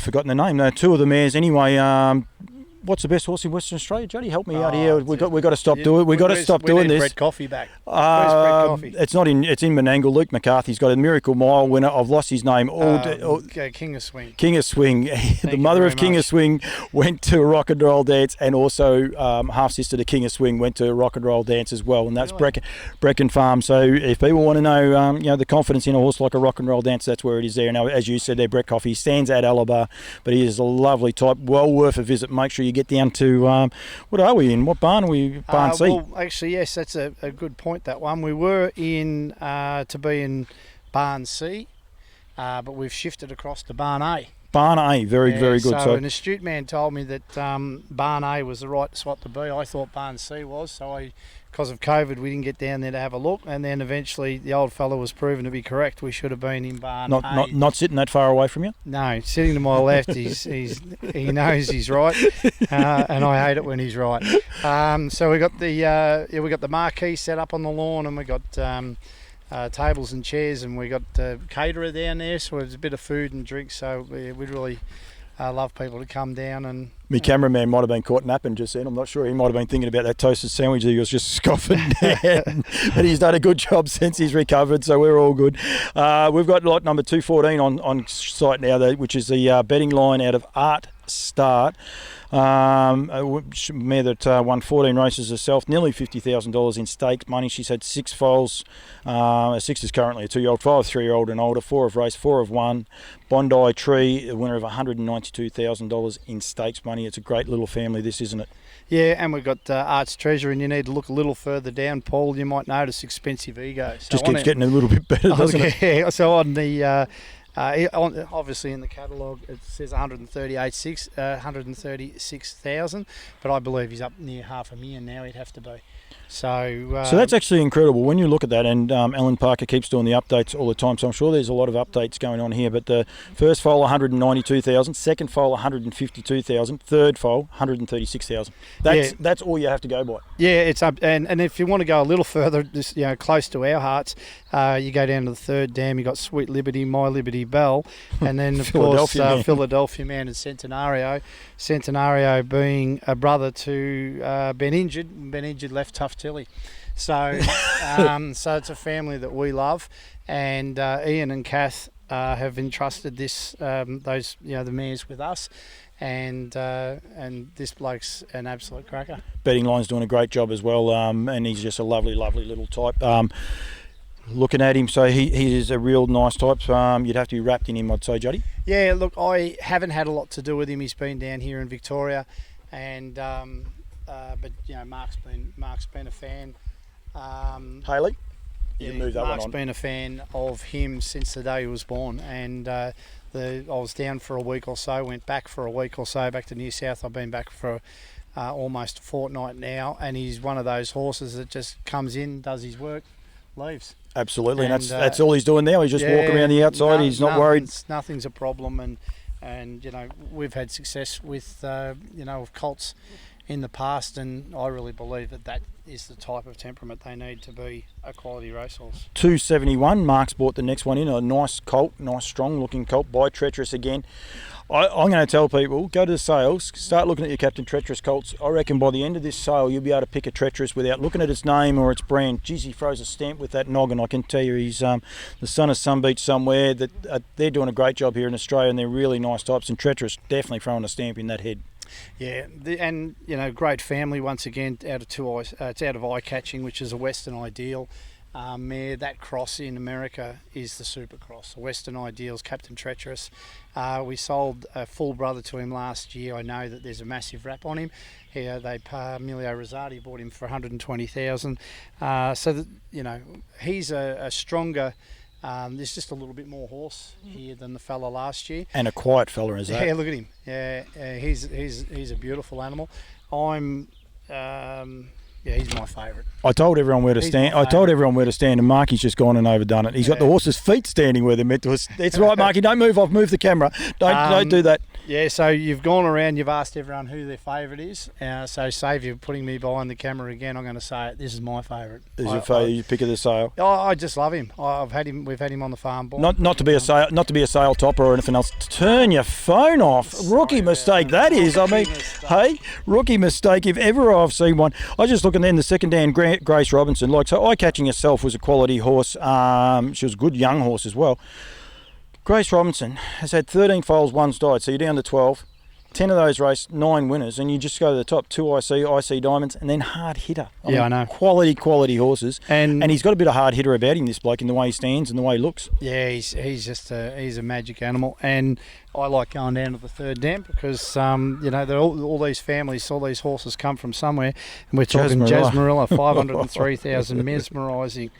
forgotten the name. No, 2 of the mares anyway. What's the best horse in Western Australia? Jody, help me out here. We got to stop doing. We got to stop doing this. Brett Coffey back. Where's Brett Coffey? It's not in. It's in Menangle. Luke McCarthy's got a Miracle Mile winner. I've lost his name. King of Swing. King of Swing. The mother of King of Swing went to a rock and roll dance, and also half sister to King of Swing went to a rock and roll dance as well. And that's really? Brecon Farm. So if people want to know, the confidence in a horse like a rock and roll dance, that's where it is there. Now, as you said, there, Brett Coffey stands at Alabar, but he is a lovely type. Well worth a visit. Make sure you get down to. What are we in? What barn are we? Barn C? Well, actually, yes, that's a good point, that one. We were in to be in Barn C, but we've shifted across to Barn A. Barn A, very good. So an astute man told me that Barn A was the right spot to be. I thought Barn C was, so because of COVID, we didn't get down there to have a look, and then eventually the old fella was proven to be correct. We should have been in Barn A. Not sitting that far away from you? No, sitting to my left. He knows he's right, and I hate it when he's right. So we got the marquee set up on the lawn, and we got tables and chairs, and we got caterer down there, so there's a bit of food and drink. So we'd really love people to come down and My cameraman might have been caught napping just then. I'm not sure. He might have been thinking about that toasted sandwich that he was just scoffing down. But he's done a good job since he's recovered, so we're all good. We've got lot number 214 on site now, which is the betting line out of Art Start. A mare that won 14 races herself, nearly $50,000 in stakes money. She's had 6 foals. A 6 is currently a 2-year-old, 5 3-year-old and older, 4 have raced, 4 have won. Bondi Tree, a winner of $192,000 in stakes money. It's a great little family, this, isn't it? Yeah, and we've got Art's Treasure, and you need to look a little further down, Paul. You might notice Expensive Ego. So just keeps getting a little bit better, doesn't it? Yeah, so on the... obviously in the catalogue it says 136,000, but I believe he's up near $500,000 now. He'd have to be. So that's actually incredible when you look at that. And Alan Parker keeps doing the updates all the time, so I'm sure there's a lot of updates going on here. But the first foal 192,000, second foal 152,000, third foal 136,000. That's all you have to go by. Yeah, it's up, and if you want to go a little further, just close to our hearts, you go down to the third dam. You got Sweet Liberty, My Liberty Bell, and then of course Philadelphia Man and Centenario. Centenario being a brother to Ben Injured. Ben Injured left Tough Tilly, so so it's a family that we love, and Ian and Kath have entrusted the mares with us. And this bloke's an absolute cracker. Betting Line's doing a great job as well, and he's just a lovely, lovely little type. Looking at him, so he is a real nice type. You'd have to be wrapped in him, I'd say, Juddy. Yeah, look, I haven't had a lot to do with him. He's been down here in Victoria, and but Mark's been a fan. Haley, Mark's been a fan of him since the day he was born, and I was down for a week or so, went back for a week or so, back to New South. I've been back for almost a fortnight now, and he's one of those horses that just comes in, does his work, leaves. Absolutely, and that's all he's doing now. He's just walking around the outside. He's not worried. Nothing's a problem, and we've had success with with colts in the past, and I really believe that is the type of temperament they need to be a quality racehorse. 271. Mark's bought the next one in, a nice colt, nice strong looking colt by Treacherous again. I'm going to tell people, go to the sales, start looking at your Captain Treacherous colts. I reckon by the end of this sale, you'll be able to pick a Treacherous without looking at its name or its brand. Geez, he throws a stamp with that noggin. I can tell you he's the son of some beach somewhere. That they're doing a great job here in Australia, and they're really nice types, and Treacherous definitely throwing a stamp in that head. Yeah, and great family once again out of Two Eyes. It's out of Eye Catching, which is a Western Ideal mare. That cross in America is the Super Cross. The Western Ideal's Captain Treacherous. We sold a full brother to him last year. I know that there's a massive rap on him. Emilio Rosati bought him for $120,000. So that he's a stronger. There's just a little bit more horse here than the fella last year, and a quiet fella is that. Yeah, look at him. Yeah, he's a beautiful animal. He's my favourite. I told everyone where to stand. And Marky's just gone and overdone it. He's got the horse's feet standing where they're meant to. It's right, Marky. Don't move off. Move the camera. Don't do that. Yeah. So you've gone around. You've asked everyone who their favourite is. So save you putting me behind the camera again. I'm going to say it. This is my favourite. Is your favourite? You pick of the sale? I just love him. We've had him on the farm. Not to be a sale topper or anything else. Turn your phone off. Rookie mistake that is. Hey, rookie mistake if ever I've seen one. I just look and then the second Dan Grace Robinson. So Eye Catching herself was a quality horse. She was a good young horse as well. Grace Robinson has had 13 foals, one's died. So you're down to 12. 10 of those raced, 9 winners, and you just go to the top. 2 IC Diamonds, and then Hard Hitter. I know. Quality horses. And he's got a bit of Hard Hitter about him, this bloke, in the way he stands and the way he looks. Yeah, he's just a magic animal. And I like going down to the third dam because, all these families, all these horses come from somewhere. And we're talking Jasmarilla, 503,000, mesmerising.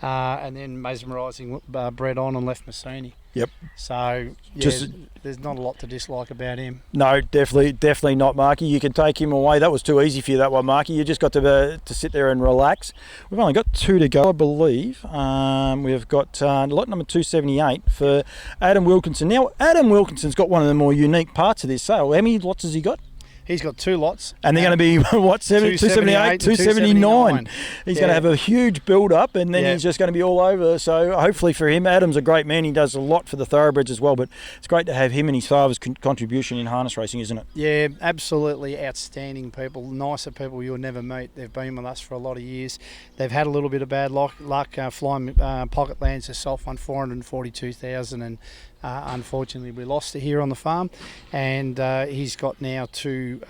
And then mesmerising bred on and left Massini. Yep. So there's not a lot to dislike about him. No, definitely not, Marky. You can take him away. That was too easy for you, that one, Marky. You just got to sit there and relax. We've only got 2 to go, I believe. We've got lot number 278 for Adam Wilkinson. Now, Adam Wilkinson's got one of the more unique parts of this sale. How many lots has he got? He's got 2 lots. And they're going to be, what, 278, 279. He's going to have a huge build-up, and then he's just going to be all over. So hopefully for him, Adam's a great man. He does a lot for the thoroughbreds as well, but it's great to have him and his father's contribution in harness racing, isn't it? Yeah, absolutely outstanding people, nicer people you'll never meet. They've been with us for a lot of years. They've had a little bit of bad luck. Flying Pocket Lands herself won 442,000, and unfortunately we lost her here on the farm. And he's got now 2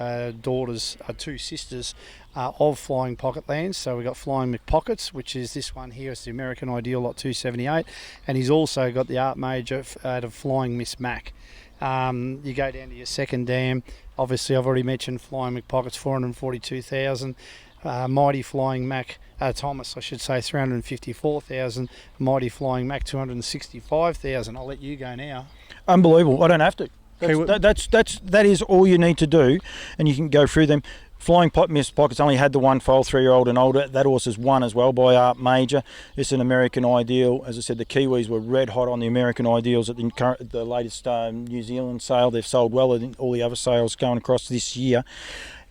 daughters, 2 sisters of Flying Pocket Lands. So we've got Flying McPockets, which is this one here. It's the American Ideal Lot 278, and he's also got the Art Major out of Flying Miss Mac. You go down to your second dam. Obviously, I've already mentioned Flying McPockets, 442,000. Mighty Flying Mac Thomas, I should say, 354,000. Mighty Flying Mac, 265,000. I'll let you go now. Unbelievable. I don't have to. That is all you need to do, and you can go through them. Flying Miss Pockets only had the one foal, 3-year-old and older. That horse is won as well by Art Major. It's an American Ideal. As I said, the Kiwis were red hot on the American Ideals at the latest New Zealand sale. They've sold well in all the other sales going across this year.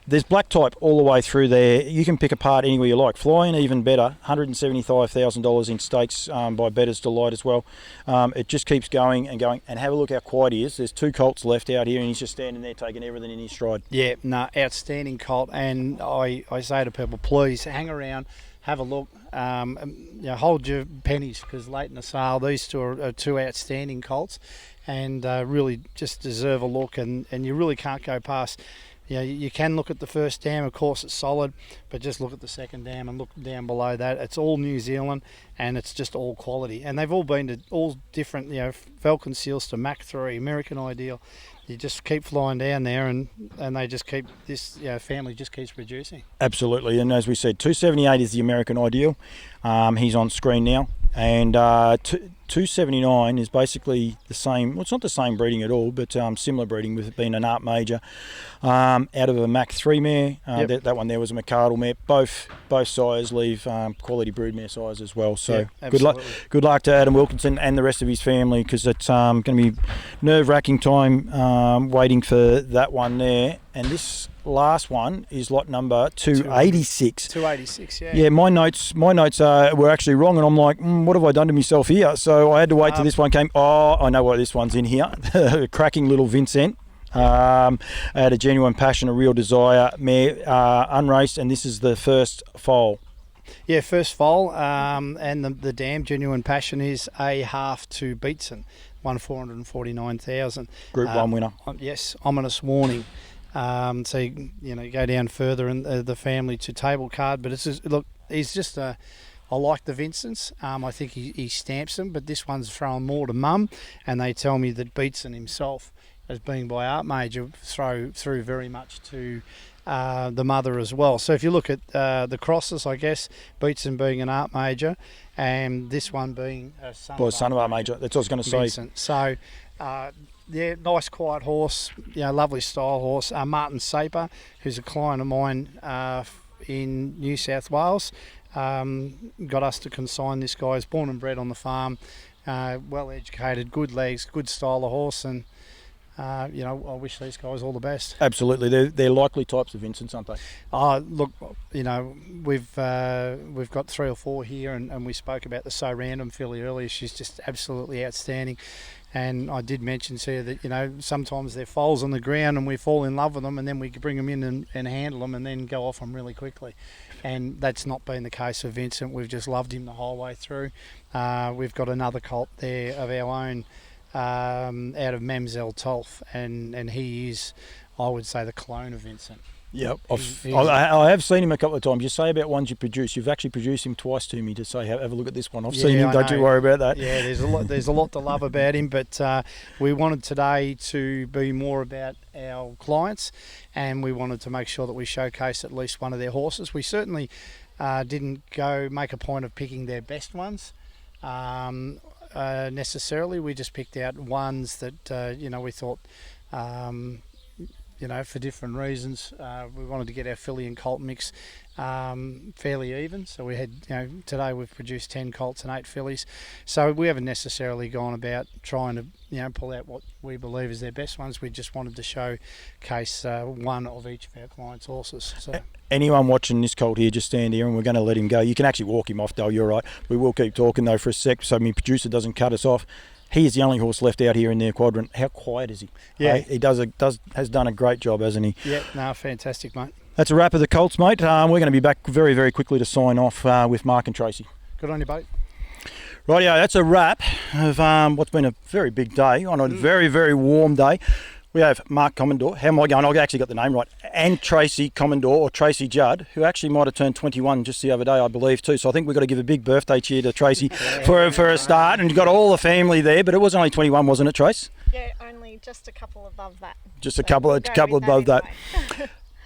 There's black type all the way through there. You can pick apart anywhere you like. Flying, even better, $175,000 in stakes by Bettor's Delight as well. It just keeps going and going. And have a look how quiet he is. There's 2 colts left out here, and he's just standing there taking everything in his stride. Yeah, outstandanding colt. And I say to people, please hang around, have a look. Hold your pennies, because late in the sale, these 2 are 2 outstanding colts, and really just deserve a look. And you really can't go past. You can look at the first dam, of course it's solid, but just look at the second dam and look down below that. It's all New Zealand, and it's just all quality. And they've all been to all different, Falcon Seals to Mach 3, American Ideal. You just keep flying down there, and they just keep, this family just keeps producing. Absolutely, and as we said, 278 is the American Ideal. He's on screen now, and 279 is basically the same. Well, it's not the same breeding at all, but similar breeding, with it being an Art Major out of a Mach 3 mare. That one there was a McArdle mare. Both sires leave quality broodmare sires as well. So good luck to Adam Wilkinson and the rest of his family, because it's going to be nerve-wracking time waiting for that one there. And this last one is lot number 286. 286, yeah. Yeah, my notes were actually wrong, and I'm like, what have I done to myself here? So I had to wait till this one came. Oh, I know why this one's in here. Cracking little Vincent. Had a Genuine Passion, a Real Desire mare, unraced, and this is the first foal. Yeah, first foal, and the dam Genuine Passion is a half to Beatson, won 449,000. Group 1 winner. Yes, Ominous Warning. So you go down further in the family to Table Card, but it's just, look, he's just I like the Vincents. I think he stamps them, but this one's thrown more to mum, and they tell me that Beatson himself, as being by Art Major, through very much to the mother as well. So if you look at the crosses, I guess, Beatson being an Art Major, and this one being a son of Art Major. That's what I was going to Vincent. say. So yeah, nice quiet horse, lovely style horse. Martin Saper, who's a client of mine in New South Wales, got us to consign this guy. He's born and bred on the farm, well educated, good legs, good style of horse, and I wish these guys all the best. Absolutely, they're likely types of Vincents, aren't they? Look, we've got 3 or 4 here, and we spoke about the So Random filly earlier. She's just absolutely outstanding. And I did mention to you that, sometimes they're foals on the ground and we fall in love with them, and then we bring them in and handle them and then go off them really quickly. And that's not been the case with Vincent. We've just loved him the whole way through. We've got another colt there of our own out of Mamselle Tolf, and he is, I would say, the clone of Vincent. Yep, I have seen him a couple of times. You say about ones you produce, you've actually produced him twice to me to say, have a look at this one. I've seen him, don't you worry about that. Yeah, there's a lot to love about him, but we wanted today to be more about our clients, and we wanted to make sure that we showcase at least one of their horses. We certainly didn't go make a point of picking their best ones necessarily. We just picked out ones that we thought for different reasons. We wanted to get our filly and colt mix fairly even. So we had, today we've produced 10 colts and 8 fillies. So we haven't necessarily gone about trying to, pull out what we believe is their best ones. We just wanted to showcase one of each of our clients' horses. So. Anyone watching this colt here, just stand here and we're going to let him go. You can actually walk him off, Dale, you're right. We will keep talking though for a sec so my producer doesn't cut us off. He is the only horse left out here in their quadrant. How quiet is he? Yeah. He has done a great job, hasn't he? Yeah, no, fantastic, mate. That's a wrap of the colts, mate. We're going to be back very, very quickly to sign off with Mark and Tracy. Good on you, both. Rightio, that's a wrap of what's been a very big day on a very, very warm day. We have Mark Commodore. How am I going? I actually got the name right. And Tracy Commodore, or Tracy Judd, who actually might have turned 21 just the other day, I believe, too. So I think we've got to give a big birthday cheer to Tracy for a start. And you've got all the family there, but it was only 21, wasn't it, Trace? Yeah, only just a couple above that. Just a couple above that.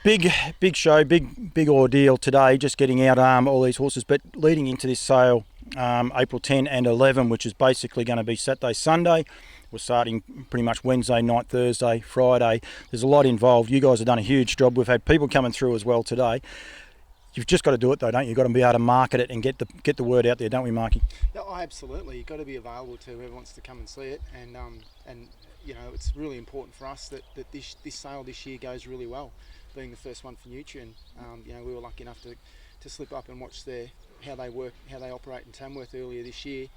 Big show, big ordeal today, just getting out all these horses. But leading into this sale, April 10 and 11, which is basically going to be Saturday, Sunday. We're starting pretty much Wednesday night, Thursday, Friday. There's a lot involved. You guys have done a huge job. We've had people coming through as well today. You've just got to do it though, don't you? You've got to be able to market it and get the word out there, don't we, Marky? Yeah, absolutely. You've got to be available to whoever wants to come and see it, and it's really important for us that this sale this year goes really well, being the first one for Nutrien. We were lucky enough to slip up and watch how they operate in Tamworth earlier this year,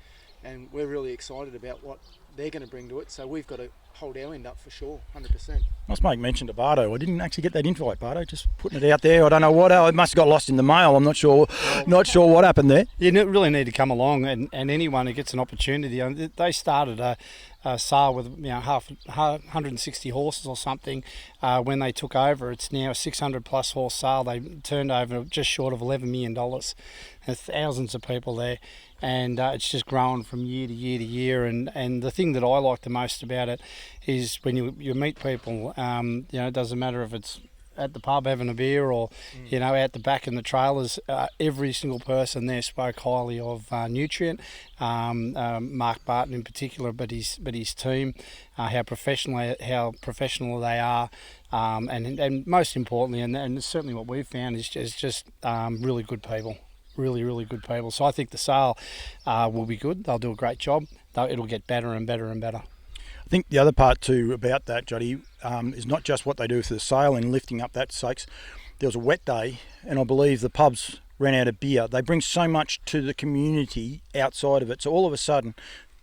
and we're really excited about what they're going to bring to it. So we've got to hold our end up for sure, 100%. I must make mention to Bardo. I didn't actually get that invite, Bardo. Just putting it out there. I don't know what. It must have got lost in the mail. I'm not sure. Not sure what happened there. You really need to come along, and anyone who gets an opportunity. They started a sale with 160 horses or something when they took over. It's now a 600 plus horse sale. They turned over just short of $11 million. There's thousands of people there. And it's just growing from year to year to year. And the thing that I like the most about it is when you meet people, it doesn't matter if it's at the pub having a beer or, out the back in the trailers, every single person there spoke highly of Nutrien, Mark Barton in particular, but his team, how professional they are, and most importantly, and certainly what we've found is just really good people. Really, really good people. So I think the sale will be good. They'll do a great job. It'll get better and better and better. I think the other part too about that, Juddy, is not just what they do for the sale and lifting up that stakes. There was a wet day, and I believe the pubs ran out of beer. They bring so much to the community outside of it. So all of a sudden,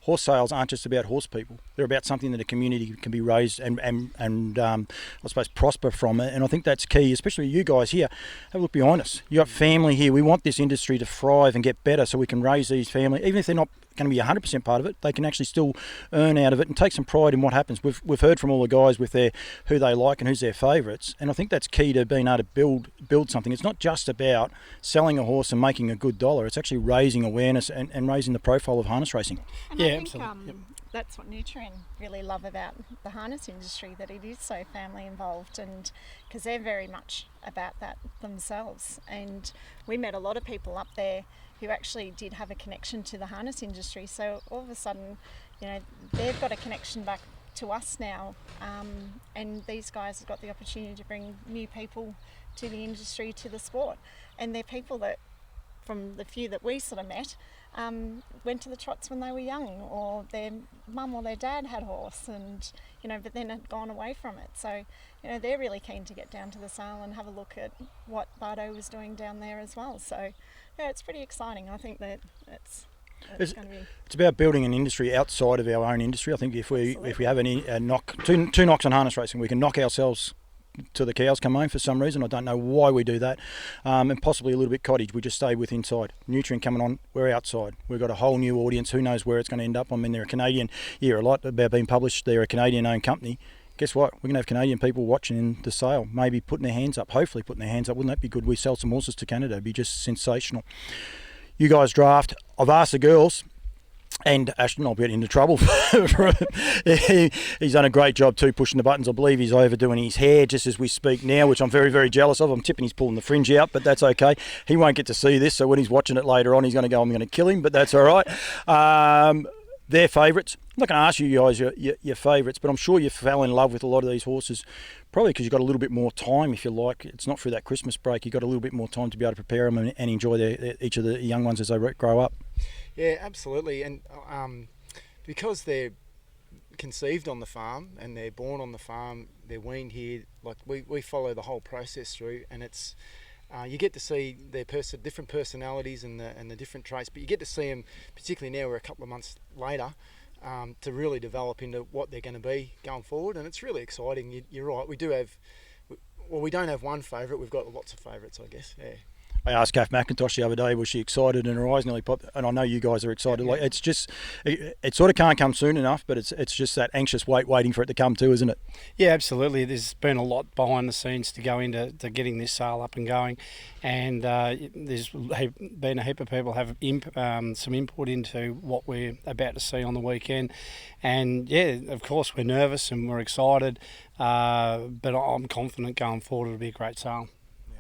horse sales aren't just about horse people. They're about something that a community can be raised and I suppose prosper from it. And I think that's key, especially you guys here. Have a look behind us. You got family here. We want this industry to thrive and get better so we can raise these families. Even if they're not going to be 100% part of it, they can actually still earn out of it and take some pride in what happens. We've heard from all the guys with who they like and who's their favourites, and I think that's key to being able to build something. It's not just about selling a horse and making a good dollar. It's actually raising awareness and raising the profile of harness racing. And yeah, I think, absolutely. That's what Nutrien really love about the harness industry, that it is so family involved, and because they're very much about that themselves. And we met a lot of people up there who actually did have a connection to the harness industry. So all of a sudden, they've got a connection back to us now, and these guys have got the opportunity to bring new people to the industry, to the sport. And they're people that, from the few that we sort of met, went to the trots when they were young, or their mum or their dad had a horse, and but then had gone away from it. So they're really keen to get down to the sale and have a look at what Bardo was doing down there as well. So yeah, it's pretty exciting. I think that it's going to be. It's about building an industry outside of our own industry. I think if we have two knocks on harness racing, we can knock ourselves till the cows come home for some reason. I don't know why we do that, and possibly a little bit cottage. We just stay with inside. Nutrien coming on, we're outside. We've got a whole new audience. Who knows where it's going to end up? I mean, they're a Canadian. You hear a lot about being published. They're a Canadian-owned company. Guess what? We're going to have Canadian people watching in the sale, maybe putting their hands up, hopefully putting their hands up. Wouldn't that be good? We sell some horses to Canada. It'd be just sensational. You guys draft. I've asked the girls, and Ashton, I'll get into trouble. He's done a great job too, pushing the buttons. I believe he's overdoing his hair just as we speak now, which I'm very, very jealous of. I'm tipping he's pulling the fringe out, but that's okay. He won't get to see this, so when he's watching it later on, he's going to go, I'm going to kill him, but that's all right. Their favourites, I'm not going to ask you guys your favourites, but I'm sure you fell in love with a lot of these horses, probably because you've got a little bit more time, if you like. It's not through that Christmas break. You've got a little bit more time to be able to prepare them and enjoy each of the young ones as they grow up. Yeah, absolutely. And because they're conceived on the farm and they're born on the farm, they're weaned here, like we follow the whole process through, and it's you get to see their different personalities and the different traits, but you get to see them, particularly now we're a couple of months later, to really develop into what they're going to be going forward, and it's really exciting. You're right, we don't have one favourite, we've got lots of favourites, I guess. Yeah. I asked Kath McIntosh the other day, was she excited, and her eyes nearly popped, and I know you guys are excited. Like, it's just, it sort of can't come soon enough, but it's just that anxious waiting for it to come too, isn't it? Yeah, absolutely. There's been a lot behind the scenes to go into getting this sale up and going, and there's been a heap of people have some input into what we're about to see on the weekend, and yeah, of course we're nervous and we're excited, but I'm confident going forward it'll be a great sale.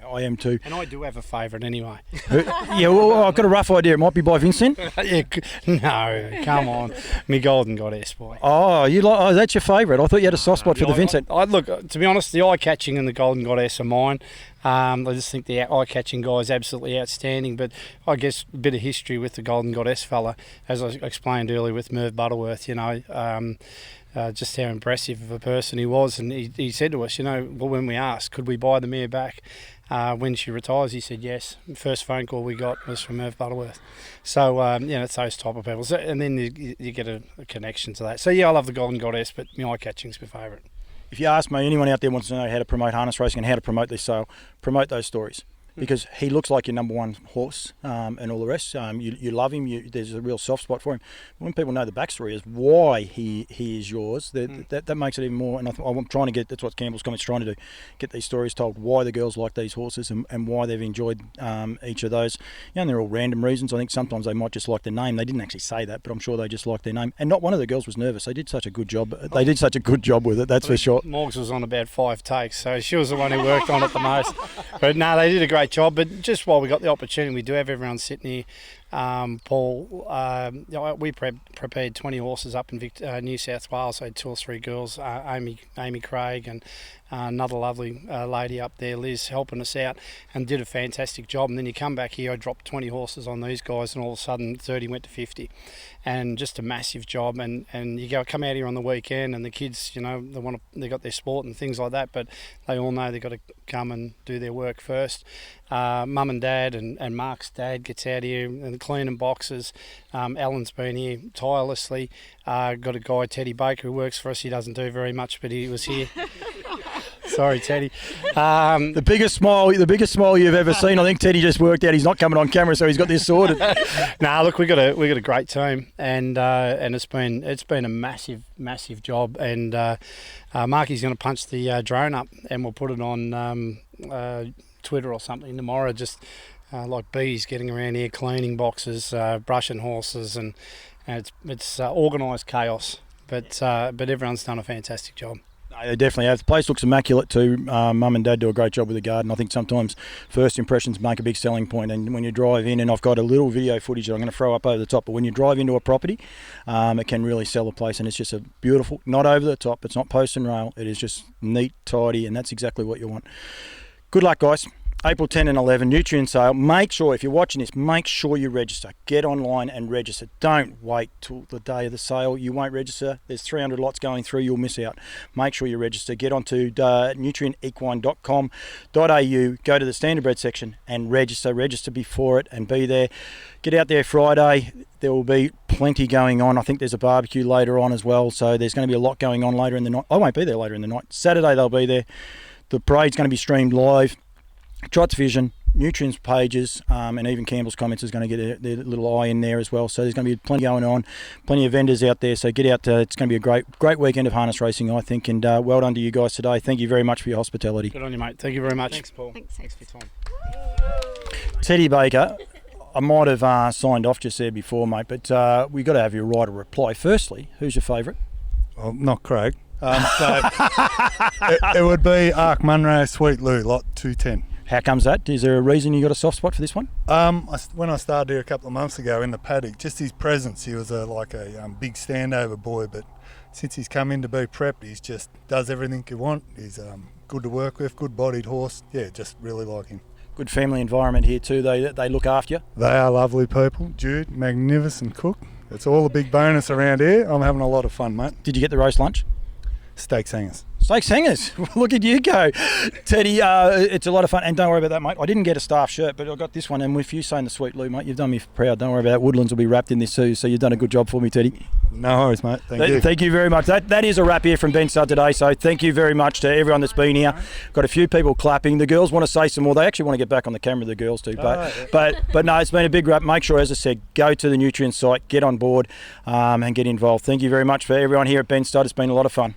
I am too. And I do have a favourite anyway. Yeah, well, I've got a rough idea. It might be by Vincent. No, come on. Me Golden Goddess, boy. Oh, that's your favourite. I thought you had a soft spot for the Vincent. Look, to be honest, the eye-catching and the Golden Goddess are mine. I just think the eye-catching guy is absolutely outstanding, but I guess a bit of history with the Golden Goddess fella, as I explained earlier with Merv Butterworth, just how impressive of a person he was. And he said to us, when we asked, could we buy the mare back when she retires, he said yes. The first phone call we got was from Merv Butterworth. So, it's those type of people. So, and then you get a connection to that. So, yeah, I love the Golden Goddess, but my eye-catching's my favourite. If you ask me, anyone out there wants to know how to promote harness racing and how to promote this sale, promote those stories. Because he looks like your number one horse and all the rest. You love him. There's a real soft spot for him. When people know the backstory is why he is yours, that makes it even more. And I'm trying to get, that's what Campbell's Comment's trying to do, get these stories told, why the girls like these horses and why they've enjoyed each of those. And they're all random reasons. I think sometimes they might just like their name. They didn't actually say that, but I'm sure they just like their name. And not one of the girls was nervous. They did such a good job. They did such a good job with it, that's for sure. Morgs was on about 5 takes, so she was the one who worked on it the most. But no, they did a great job. But just while we got the opportunity, we do have everyone sitting here. Paul, we prepared 20 horses up in New South Wales. I had 2 or 3 girls, Amy Craig and another lovely lady up there, Liz, helping us out, and did a fantastic job. And then you come back here, I dropped 20 horses on these guys, and all of a sudden 30 went to 50, and just a massive job. And you come out here on the weekend, and the kids, they got their sport and things like that, but they all know they've got to come and do their work first. Mum and Dad and Mark's dad gets out here and cleaning boxes. Alan's been here tirelessly. Got a guy, Teddy Baker, who works for us. He doesn't do very much, but he was here. Sorry, Teddy. The biggest smile you've ever seen. I think Teddy just worked out he's not coming on camera, so he's got this sorted. Look, we got a great team, and it's been a massive job. And Marky's going to punch the drone up, and we'll put it on Twitter or something tomorrow. Just like bees getting around here, cleaning boxes, brushing horses, and it's organised chaos. But everyone's done a fantastic job. They definitely have. The place looks immaculate too. Mum and Dad do a great job with the garden. I think sometimes first impressions make a big selling point, and when you drive in, and I've got a little video footage that I'm going to throw up over the top, but when you drive into a property, it can really sell a place, and it's just a beautiful, not over the top, it's not post and rail, it is just neat, tidy, and that's exactly what you want. Good luck, guys. April 10 and 11, Nutrien sale. Make sure, if you're watching this, make sure you register. Get online and register. Don't wait till the day of the sale. You won't register. There's 300 lots going through. You'll miss out. Make sure you register. Get onto nutrienequine.com.au. Go to the standard bred section and register. Register before it and be there. Get out there Friday. There will be plenty going on. I think there's a barbecue later on as well. So there's going to be a lot going on later in the night. I won't be there later in the night. Saturday they'll be there. The parade's going to be streamed live. Trots Vision, Nutrien's pages, and even Campbell's Comments is going to get their little eye in there as well. So there's going to be plenty going on, plenty of vendors out there. So get out. It's going to be a great weekend of harness racing, I think. And well done to you guys today. Thank you very much for your hospitality. Good on you, mate. Thank you very much. Thanks, Paul. Thanks for your time. Teddy Baker, I might have signed off just there before, mate, but we've got to have your right of reply. Firstly, who's your favourite? Well, not Craig. So it would be Ark Munro, Sweet Lou, lot 210. How comes that? Is there a reason you got a soft spot for this one? When I started here a couple of months ago in the paddock, just his presence, he was a big standover boy, but since he's come in to be prepped, he's just does everything you want. He's good to work with, good-bodied horse. Yeah, just really like him. Good family environment here too. They look after you. They are lovely people. Jude, magnificent cook. It's all a big bonus around here. I'm having a lot of fun, mate. Did you get the roast lunch? Steak singers. Steak singers. Look at you go, Teddy. It's a lot of fun, and don't worry about that, mate. I didn't get a staff shirt, but I got this one. And with you saying the sweet Lou, mate, you've done me proud. Don't worry about it. Woodlands will be wrapped in this too, so you've done a good job for me, Teddy. No worries, mate. Thank you. Thank you very much. That is a wrap here from Benstud today. So thank you very much to everyone that's been here. Got a few people clapping. The girls want to say some more. They actually want to get back on the camera, the girls do. But no, it's been a big wrap. Make sure, as I said, go to the Nutrien site, get on board, and get involved. Thank you very much for everyone here at Benstud. It's been a lot of fun.